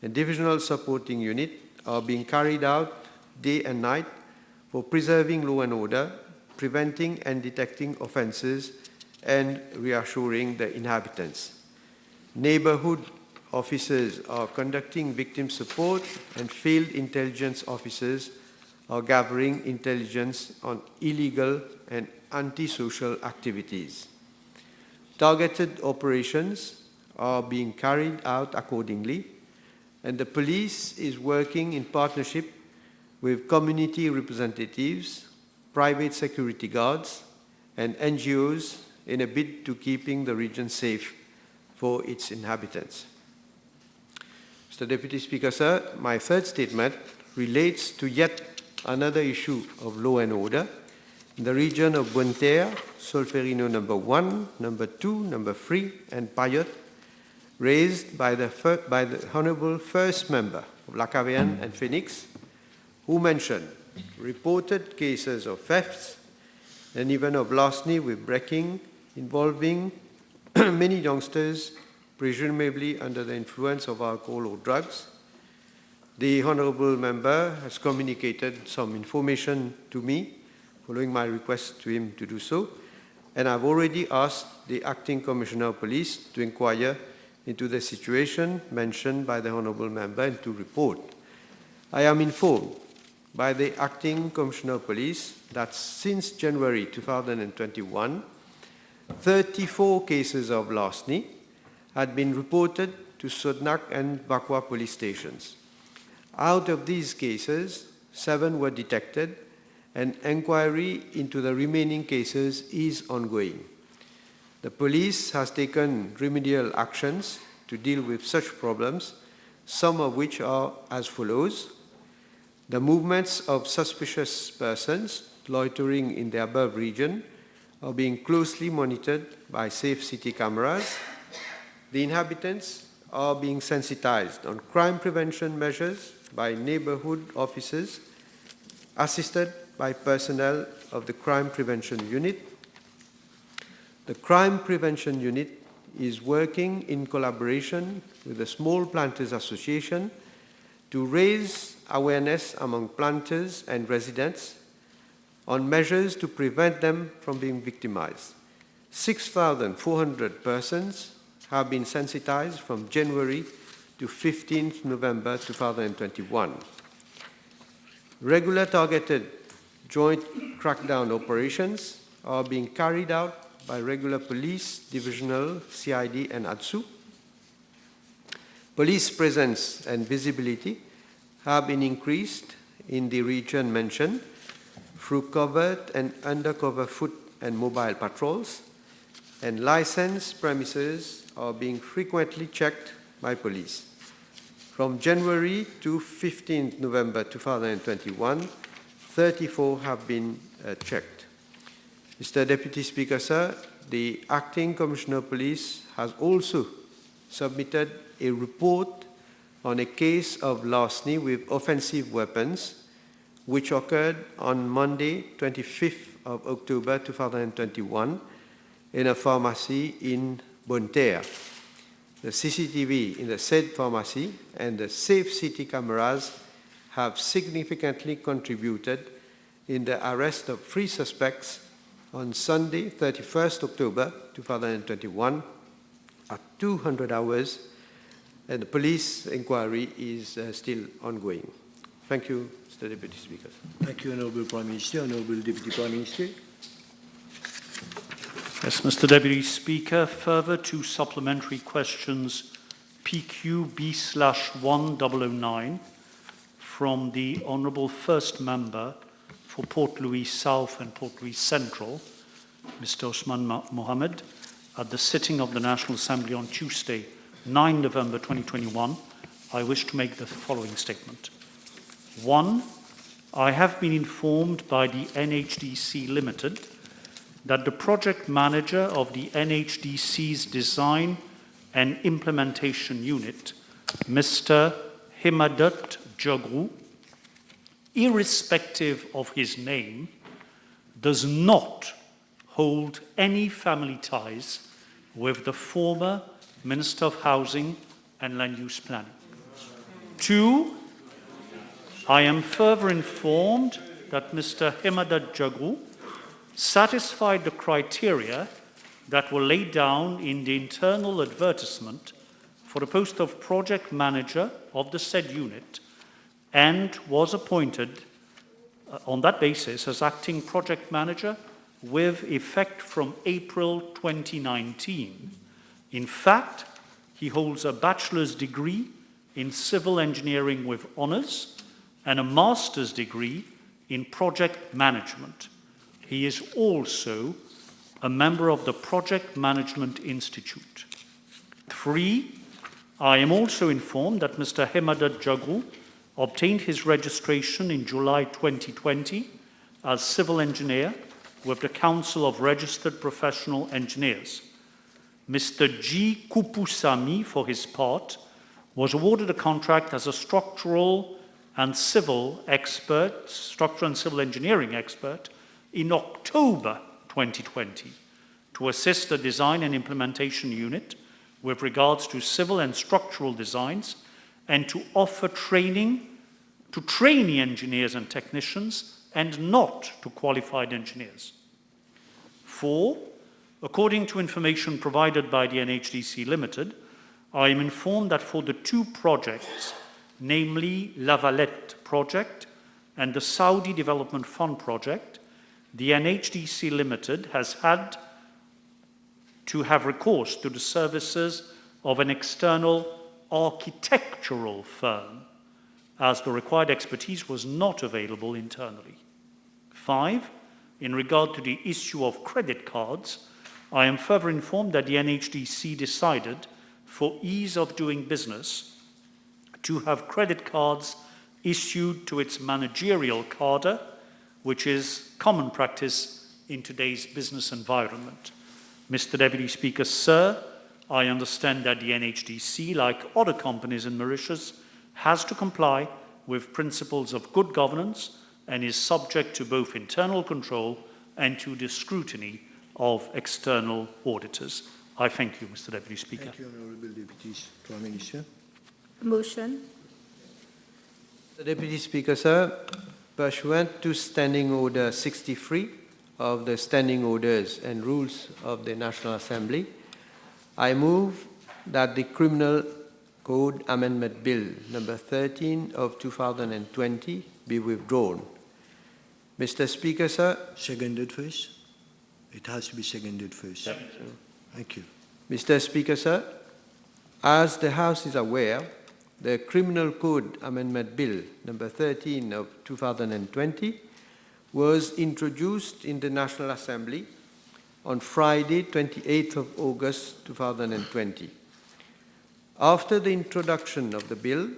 and divisional supporting unit are being carried out day and night for preserving law and order, preventing and detecting offences, and reassuring the inhabitants. Neighbourhood officers are conducting victim support, and field intelligence officers are gathering intelligence on illegal and antisocial activities. Targeted operations are being carried out accordingly, and the police is working in partnership with community representatives, private security guards, and NGOs in a bid to keeping the region safe for its inhabitants. Mr. Deputy Speaker, sir, my third statement relates to yet another issue of law and order in the region of Bonne-Terre, Solferino number 1, number 2, number 3, and Payot, raised by the Honourable First Member of La Cavéenne and Phoenix, who mentioned reported cases of thefts and even of larceny with breaking involving many youngsters, presumably under the influence of alcohol or drugs. The Honourable Member has communicated some information to me following my request to him to do so, and I've already asked the Acting Commissioner of Police to inquire into the situation mentioned by the Honourable Member and to report. I am informed by the Acting Commissioner of Police that since January 2021, 34 cases of larceny had been reported to Sodnak and Bakwa police stations. Out of these cases, 7 were detected, and inquiry into the remaining cases is ongoing. The police has taken remedial actions to deal with such problems, some of which are as follows. The movements of suspicious persons loitering in the above region are being closely monitored by safe city cameras. The inhabitants are being sensitized on crime prevention measures by neighborhood officers, assisted by personnel of the Crime Prevention Unit. The Crime Prevention Unit is working in collaboration with the Small Planters Association to raise awareness among planters and residents on measures to prevent them from being victimized. 6,400 persons have been sensitized from January to 15th November 2021. Regular targeted joint crackdown operations are being carried out by regular police, divisional, CID, and ATSU. Police presence and visibility have been increased in the region mentioned through covert and undercover foot and mobile patrols, and licensed premises are being frequently checked by police. From January to 15th November 2021, 34 have been checked. Mr. Deputy Speaker, sir, the Acting Commissioner of Police has also submitted a report on a case of larceny with offensive weapons, which occurred on Monday, 25th of October 2021, in a pharmacy in Bonterre. The CCTV in the said pharmacy and the safe city cameras have significantly contributed in the arrest of 3 suspects on Sunday, 31st October 2021 at 200 hours, and the police inquiry is still ongoing. Thank you, Mr. Deputy Speaker. Thank you, Honourable Prime Minister. Honourable Deputy Prime Minister. Yes, Mr. Deputy Speaker, further to supplementary questions PQB/1009 from the Honourable First Member for Port Louis South and Port Louis Central, Mr. Osman Mohammed, at the sitting of the National Assembly on Tuesday, 9 November 2021, I wish to make the following statement. 1. I have been informed by the NHDC Limited that the project manager of the NHDC's Design and Implementation Unit, Mr. Himadat Jagru, irrespective of his name, does not hold any family ties with the former Minister of Housing and Land Use Planning. 2. I am further informed that Mr. Himadat Jagru satisfied the criteria that were laid down in the internal advertisement for the post of project manager of the said unit and was appointed on that basis as acting project manager with effect from April 2019. In fact, he holds a bachelor's degree in civil engineering with honors and a master's degree in project management. He is also a member of the Project Management Institute. 3. I am also informed that Mr. Himadat Jagru obtained his registration in July 2020 as civil engineer with the Council of Registered Professional Engineers. Mr. G. Kupusamy, for his part, was awarded a contract as a structural and civil expert, structural and civil engineering expert, in October 2020 to assist the Design and Implementation Unit with regards to civil and structural designs and to offer training to trainee engineers and technicians and not to qualified engineers. 4. According to information provided by the NHDC Limited, I am informed that for the 2 projects, namely La Valette project and the Saudi Development Fund project, the NHDC Limited has had to have recourse to the services of an external architectural firm, as the required expertise was not available internally. 5. In regard to the issue of credit cards, I am further informed that the NHDC decided, for ease of doing business, to have credit cards issued to its managerial cadre, which is common practice in today's business environment. Mr. Deputy Speaker, sir, I understand that the NHDC, like other companies in Mauritius, has to comply with principles of good governance and is subject to both internal control and to the scrutiny of external auditors. I thank you, Mr. Deputy Speaker. Thank you, Honourable Deputy Prime Minister. Motion. The Deputy Speaker, sir, pursuant to Standing Order 63 of the Standing Orders and Rules of the National Assembly, I move that the Criminal Code Amendment Bill number 13 of 2020 be withdrawn. Mr. Speaker, sir. Seconded first. It has to be seconded first. Yep. Thank you. Mr. Speaker, sir, as the House is aware, the Criminal Code Amendment Bill number 13 of 2020 was introduced in the National Assembly on Friday, 28th of August 2020. After the introduction of the bill,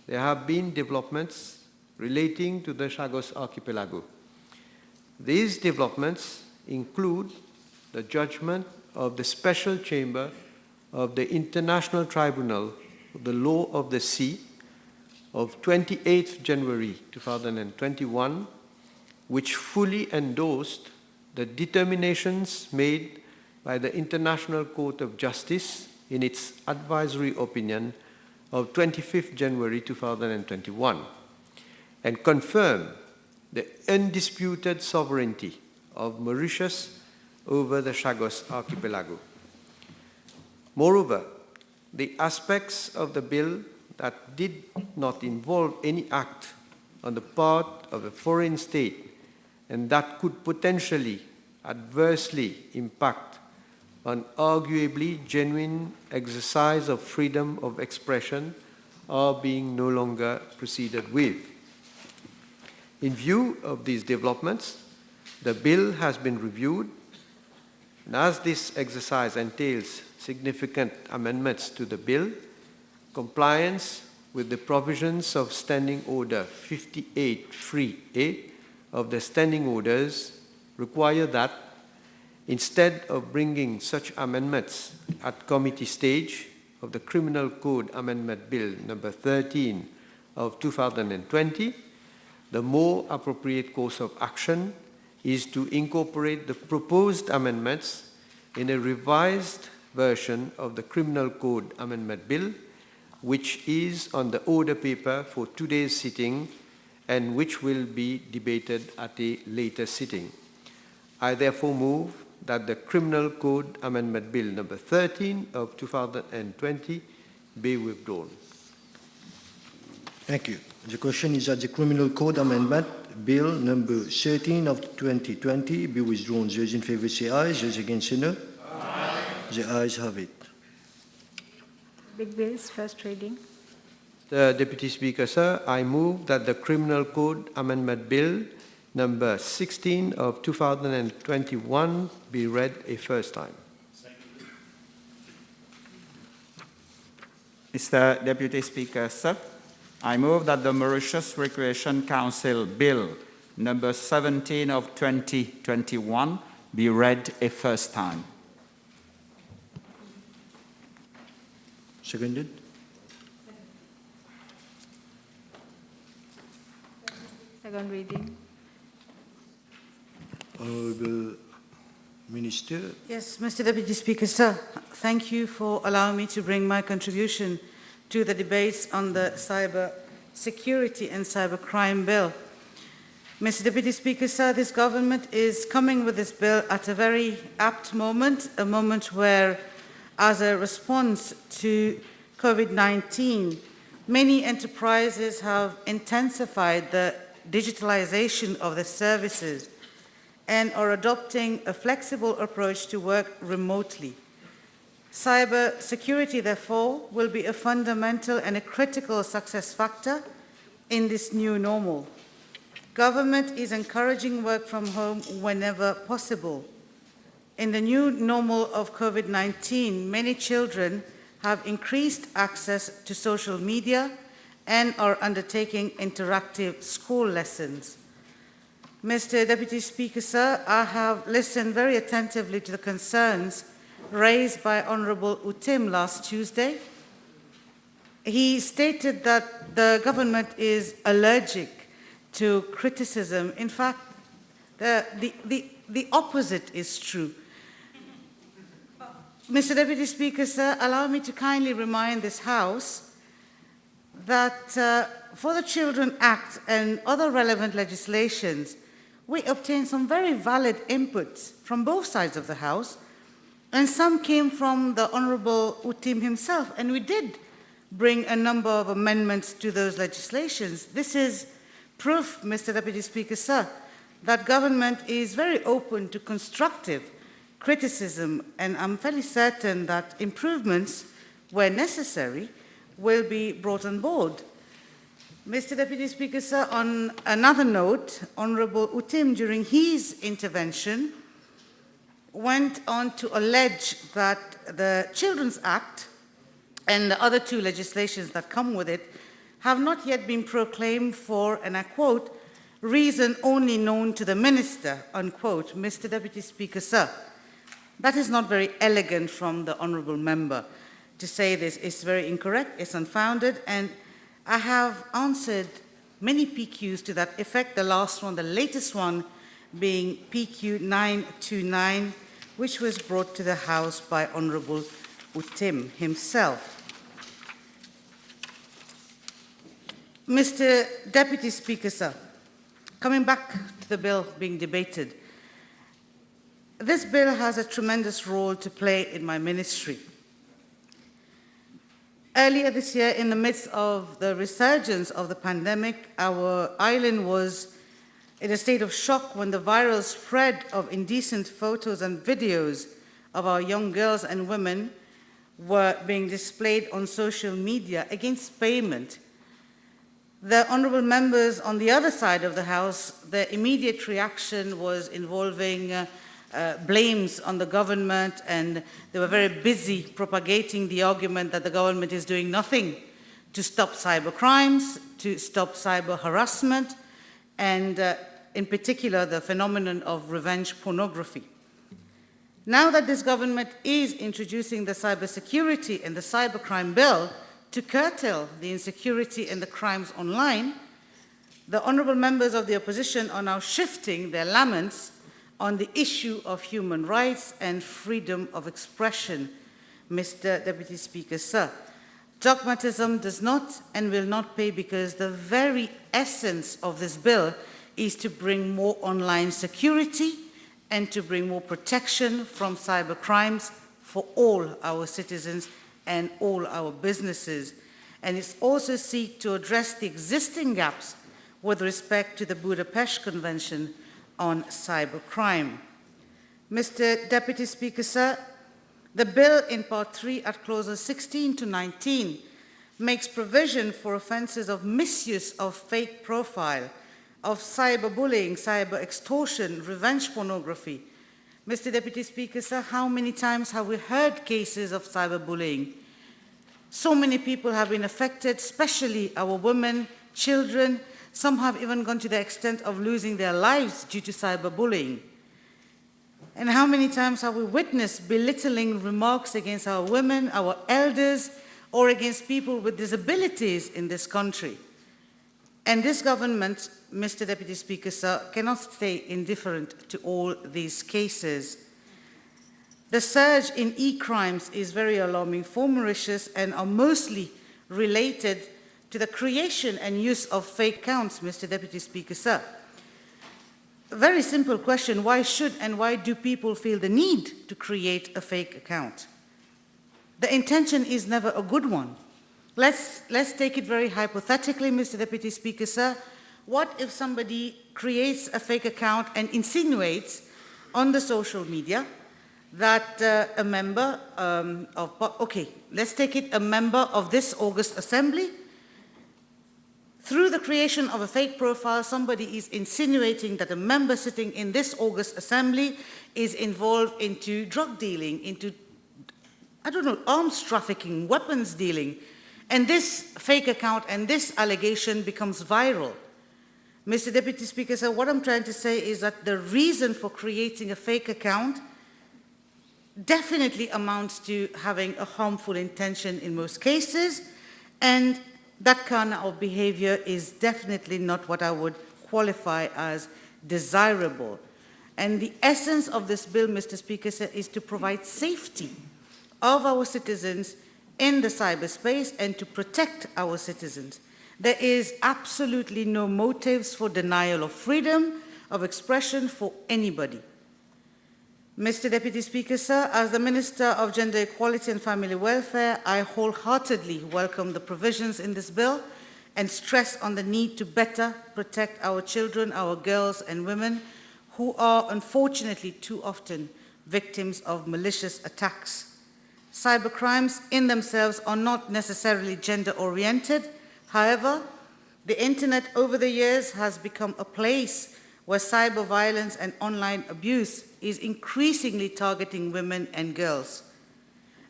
there have been developments relating to the Chagos Archipelago. These developments include the judgment of the Special Chamber of the International Tribunal of the Law of the Sea of 28th January 2021, which fully endorsed the determinations made by the International Court of Justice in its advisory opinion of 25th January 2021, and confirmed the undisputed sovereignty of Mauritius over the Chagos Archipelago. Moreover, the aspects of the bill that did not involve any act on the part of a foreign state and that could potentially adversely impact on arguably genuine exercise of freedom of expression are being no longer proceeded with. In view of these developments, the bill has been reviewed, and as this exercise entails significant amendments to the bill, compliance with the provisions of Standing Order 58(3)(a) of the Standing Orders require that, instead of bringing such amendments at committee stage of the Criminal Code Amendment Bill number 13 of 2020, the more appropriate course of action is to incorporate the proposed amendments in a revised version of the Criminal Code Amendment Bill, which is on the order paper for today's sitting and which will be debated at a later sitting. I therefore move that the Criminal Code Amendment Bill number 13 of 2020 be withdrawn. Thank you. The question is that the Criminal Code Amendment Bill number 13 of 2020 be withdrawn. Those in favor say aye. Those against say no. Aye. The ayes have it. Big bills, first reading. The Deputy Speaker, sir, I move that the Criminal Code Amendment Bill number 16 of 2021 be read a first time. Mr. Deputy Speaker, sir, I move that the Mauritius Recreation Council Bill number 17 of 2021 be read a first time. Seconded. Second reading. Honourable Minister. Yes, Mr. Deputy Speaker, sir, thank you for allowing me to bring my contribution to the debates on the cyber security and cyber crime bill. Mr. Deputy Speaker, sir, this government is coming with this bill at a very apt moment, a moment where, as a response to COVID-19, many enterprises have intensified the digitalization of their services and are adopting a flexible approach to work remotely. Cyber security, therefore, will be a fundamental and a critical success factor in this new normal. Government is encouraging work from home whenever possible. In the new normal of COVID-19, many children have increased access to social media and are undertaking interactive school lessons. Mr. Deputy Speaker, sir, I have listened very attentively to the concerns raised by Honourable Utim last Tuesday. He stated that the government is allergic to criticism. In fact, the opposite is true. Mr. Deputy Speaker, sir, allow me to kindly remind this House that for the Children Act and other relevant legislations, we obtained some very valid inputs from both sides of the House, and some came from the Honourable Utim himself, and we did bring a number of amendments to those legislations. This is proof, Mr. Deputy Speaker, sir, that government is very open to constructive criticism, and I'm fairly certain that improvements, where necessary, will be brought on board. Mr. Deputy Speaker, sir, on another note, Honourable Utim, during his intervention, went on to allege that the Children's Act and the other two legislations that come with it have not yet been proclaimed for, and I quote, reason only known to the minister, unquote. Mr. Deputy Speaker, sir, that is not very elegant from the honourable member to say this. It's very incorrect, it's unfounded, and I have answered many PQs to that effect, the last one, the latest one, being PQ 929, which was brought to the House by Honourable Utim himself. Mr. Deputy Speaker, sir, coming back to the bill being debated, this bill has a tremendous role to play in my ministry. Earlier this year, in the midst of the resurgence of the pandemic, our island was in a state of shock when the viral spread of indecent photos and videos of our young girls and women were being displayed on social media against payment. The honourable members on the other side of the House, their immediate reaction was involving blames on the government, and they were very busy propagating the argument that the government is doing nothing to stop cyber crimes, to stop cyber harassment, and in particular the phenomenon of revenge pornography. Now that this government is introducing the cybersecurity and the cybercrime bill to curtail the insecurity and the crimes online, the honourable members of the opposition are now shifting their laments on the issue of human rights and freedom of expression. Mr. Deputy Speaker, sir, dogmatism does not and will not pay, because the very essence of this bill is to bring more online security and to bring more protection from cyber crimes for all our citizens and all our businesses. And it also seeks to address the existing gaps with respect to the Budapest Convention on cybercrime. Mr. Deputy Speaker, sir, the bill in Part 3 at clauses 16 to 19 makes provision for offences of misuse of fake profile, of cyberbullying, cyber extortion, revenge pornography. Mr. Deputy Speaker, sir, how many times have we heard cases of cyberbullying? So many people have been affected, especially our women, children. Some have even gone to the extent of losing their lives due to cyberbullying. And how many times have we witnessed belittling remarks against our women, our elders, or against people with disabilities in this country? And this government, Mr. Deputy Speaker, sir, cannot stay indifferent to all these cases. The surge in e-crimes is very alarming for Mauritius and are mostly related to the creation and use of fake accounts, Mr. Deputy Speaker, sir. A very simple question: why should and why do people feel the need to create a fake account? The intention is never a good one. Let's take it very hypothetically, Mr. Deputy Speaker, sir. What if somebody creates a fake account and insinuates on the social media that a member let's take it, a member of this August Assembly, through the creation of a fake profile, somebody is insinuating that a member sitting in this August Assembly is involved into drug dealing, into, arms trafficking, weapons dealing, and this fake account and this allegation becomes viral. Mr. Deputy Speaker, sir, what I'm trying to say is that the reason for creating a fake account definitely amounts to having a harmful intention in most cases, and that kind of behavior is definitely not what I would qualify as desirable. And the essence of this bill, Mr. Speaker, is to provide safety of our citizens in the cyberspace and to protect our citizens. There is absolutely no motives for denial of freedom of expression for anybody. Mr. Deputy Speaker, sir, as the Minister of Gender Equality and Family Welfare, I wholeheartedly welcome the provisions in this bill and stress on the need to better protect our children, our girls and women, who are unfortunately too often victims of malicious attacks. Cybercrimes in themselves are not necessarily gender-oriented. However, the internet over the years has become a place where cyber violence and online abuse is increasingly targeting women and girls.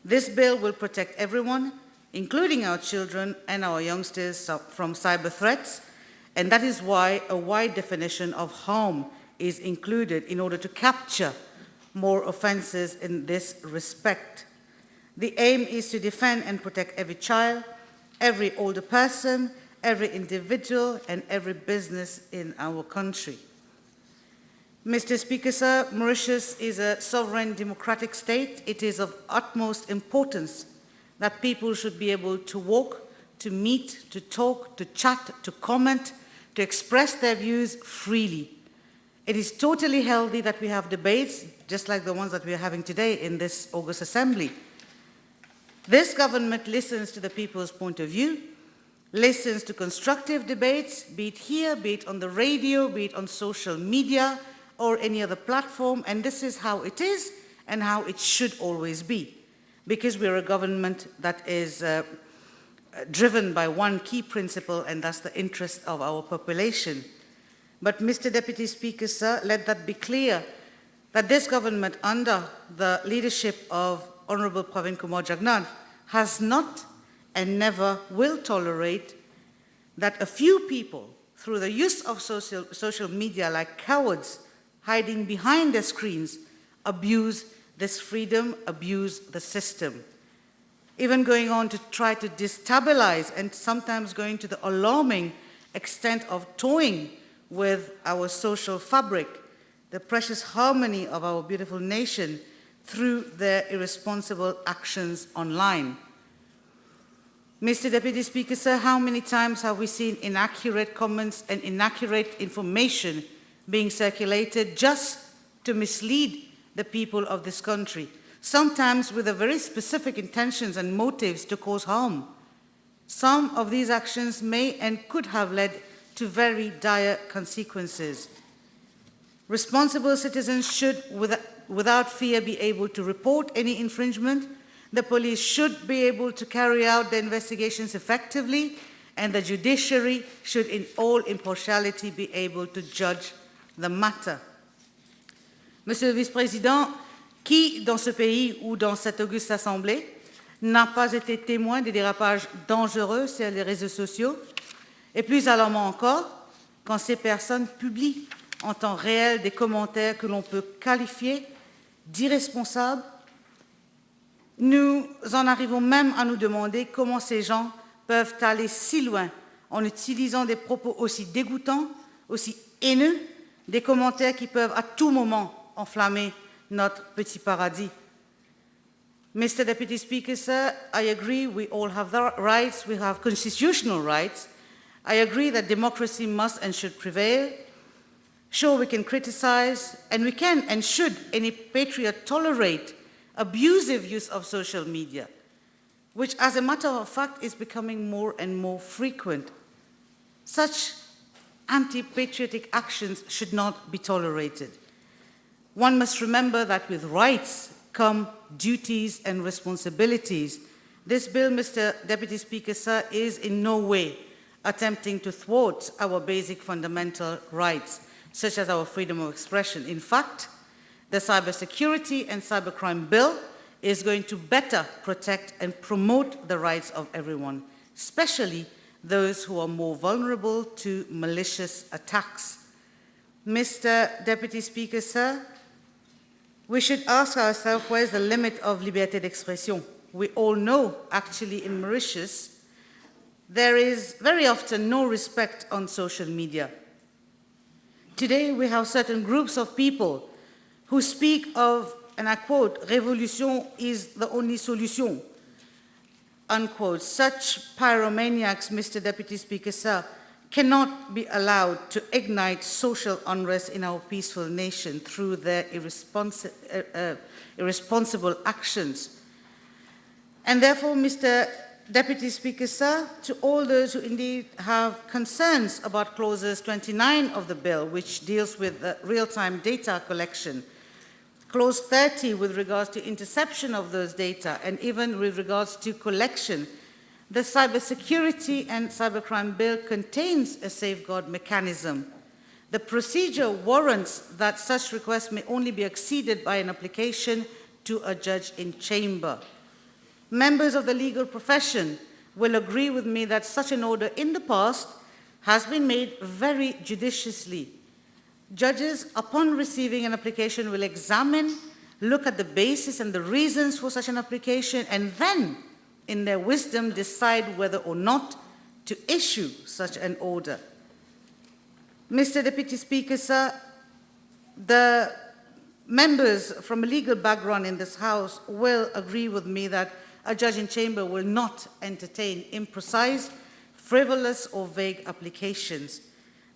This bill will protect everyone, including our children and our youngsters, from cyber threats, and that is why a wide definition of harm is included in order to capture more offenses in this respect. The aim is to defend and protect every child, every older person, every individual, and every business in our country. Mr. Speaker, sir, Mauritius is a sovereign democratic state. It is of utmost importance that people should be able to walk, to meet, to talk, to chat, to comment, to express their views freely. It is totally healthy that we have debates, just like the ones that we are having today in this August Assembly. This government listens to the people's point of view, listens to constructive debates, be it here, be it on the radio, be it on social media, or any other platform, and this is how it is and how it should always be, because we're a government that is driven by one key principle, and that's the interest of our population. But, Mr. Deputy Speaker, sir, let that be clear, that this government, under the leadership of Honourable Pravin Kumar Jagnad, has not and never will tolerate that a few people, through the use of social media like cowards, hiding behind their screens, abuse this freedom, abuse the system. Even going on to try to destabilize and sometimes going to the alarming extent of toying with our social fabric, the precious harmony of our beautiful nation through their irresponsible actions online. Mr. Deputy Speaker, sir, how many times have we seen inaccurate comments and inaccurate information being circulated just to mislead the people of this country, sometimes with a very specific intentions and motives to cause harm? Some of these actions may and could have led to very dire consequences. Responsible citizens should, without fear, be able to report any infringement. The police should be able to carry out their investigations effectively, and the judiciary should, in all impartiality, be able to judge the matter. Monsieur le Vice-président, qui dans ce pays ou dans cette auguste assemblée n'a pas été témoin des dérapages dangereux sur les réseaux sociaux, et plus alarmant encore, quand ces personnes publient en temps réel des commentaires que l'on peut qualifier d'irresponsables? Nous en arrivons même à nous demander comment ces gens peuvent aller si loin en utilisant des propos aussi dégoûtants, aussi haineux, des commentaires qui peuvent à tout moment enflammer notre petit paradis. Mr. Deputy Speaker, sir, I agree we all have the rights, we have constitutional rights. I agree that democracy must and should prevail. Sure, we can criticize, and we can and should any patriot tolerate abusive use of social media, which, as a matter of fact, is becoming more and more frequent. Such anti-patriotic actions should not be tolerated. One must remember that with rights come duties and responsibilities. This bill, Mr. Deputy Speaker, sir, is in no way attempting to thwart our basic fundamental rights, such as our freedom of expression. In fact, the Cybersecurity and Cybercrime Bill is going to better protect and promote the rights of everyone, especially those who are more vulnerable to malicious attacks. Mr. Deputy Speaker, sir, we should ask ourselves where's the limit of liberté d'expression. We all know, actually, in Mauritius, there is very often no respect on social media. Today, we have certain groups of people who speak of, and I quote, "Revolution is the only solution," unquote. Such pyromaniacs, Mr. Deputy Speaker, sir, cannot be allowed to ignite social unrest in our peaceful nation through their irresponsible actions. And therefore, Mr. Deputy Speaker, sir, to all those who indeed have concerns about clauses 29 of the bill, which deals with real-time data collection, clause 30 with regards to interception of those data, and even with regards to collection, the Cybersecurity and Cybercrime Bill contains a safeguard mechanism. The procedure warrants that such requests may only be acceded by an application to a judge in chamber. Members of the legal profession will agree with me that such an order in the past has been made very judiciously. Judges, upon receiving an application, will examine, look at the basis and the reasons for such an application, and then, in their wisdom, decide whether or not to issue such an order. Mr. Deputy Speaker, sir, the members from a legal background in this House will agree with me that a judge in chamber will not entertain imprecise, frivolous, or vague applications.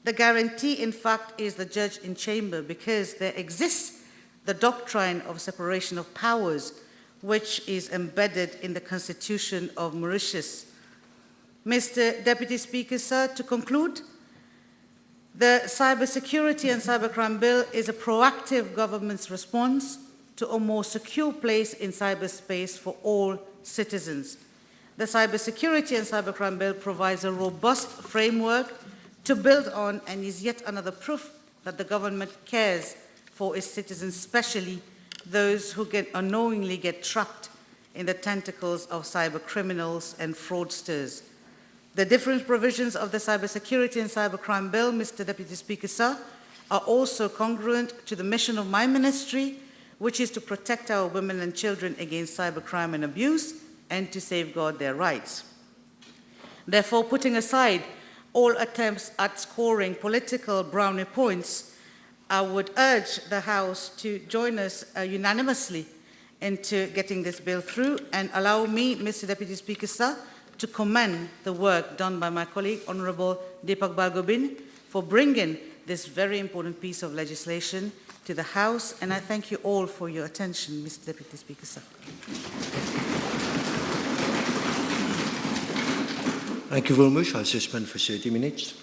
The guarantee, in fact, is the judge in chamber because there exists the doctrine of separation of powers, which is embedded in the Constitution of Mauritius. Mr. Deputy Speaker, sir, to conclude, the Cybersecurity and Cybercrime Bill is a proactive government's response to a more secure place in cyberspace for all citizens. The Cybersecurity and Cybercrime Bill provides a robust framework to build on and is yet another proof that the government cares for its citizens, especially those who unknowingly get trapped in the tentacles of cyber criminals and fraudsters. The different provisions of the Cybersecurity and Cybercrime Bill, Mr. Deputy Speaker, sir, are also congruent to the mission of my ministry, which is to protect our women and children against cybercrime and abuse and to safeguard their rights. Therefore, putting aside all attempts at scoring political brownie points, I would urge the House to join us unanimously into getting this bill through, and allow me, Mr. Deputy Speaker, sir, to commend the work done by my colleague, Honourable Deepak Balgobin, for bringing this very important piece of legislation to the House, and I thank you all for your attention, Mr. Deputy Speaker, sir. Thank you very much. I'll suspend for 30 minutes.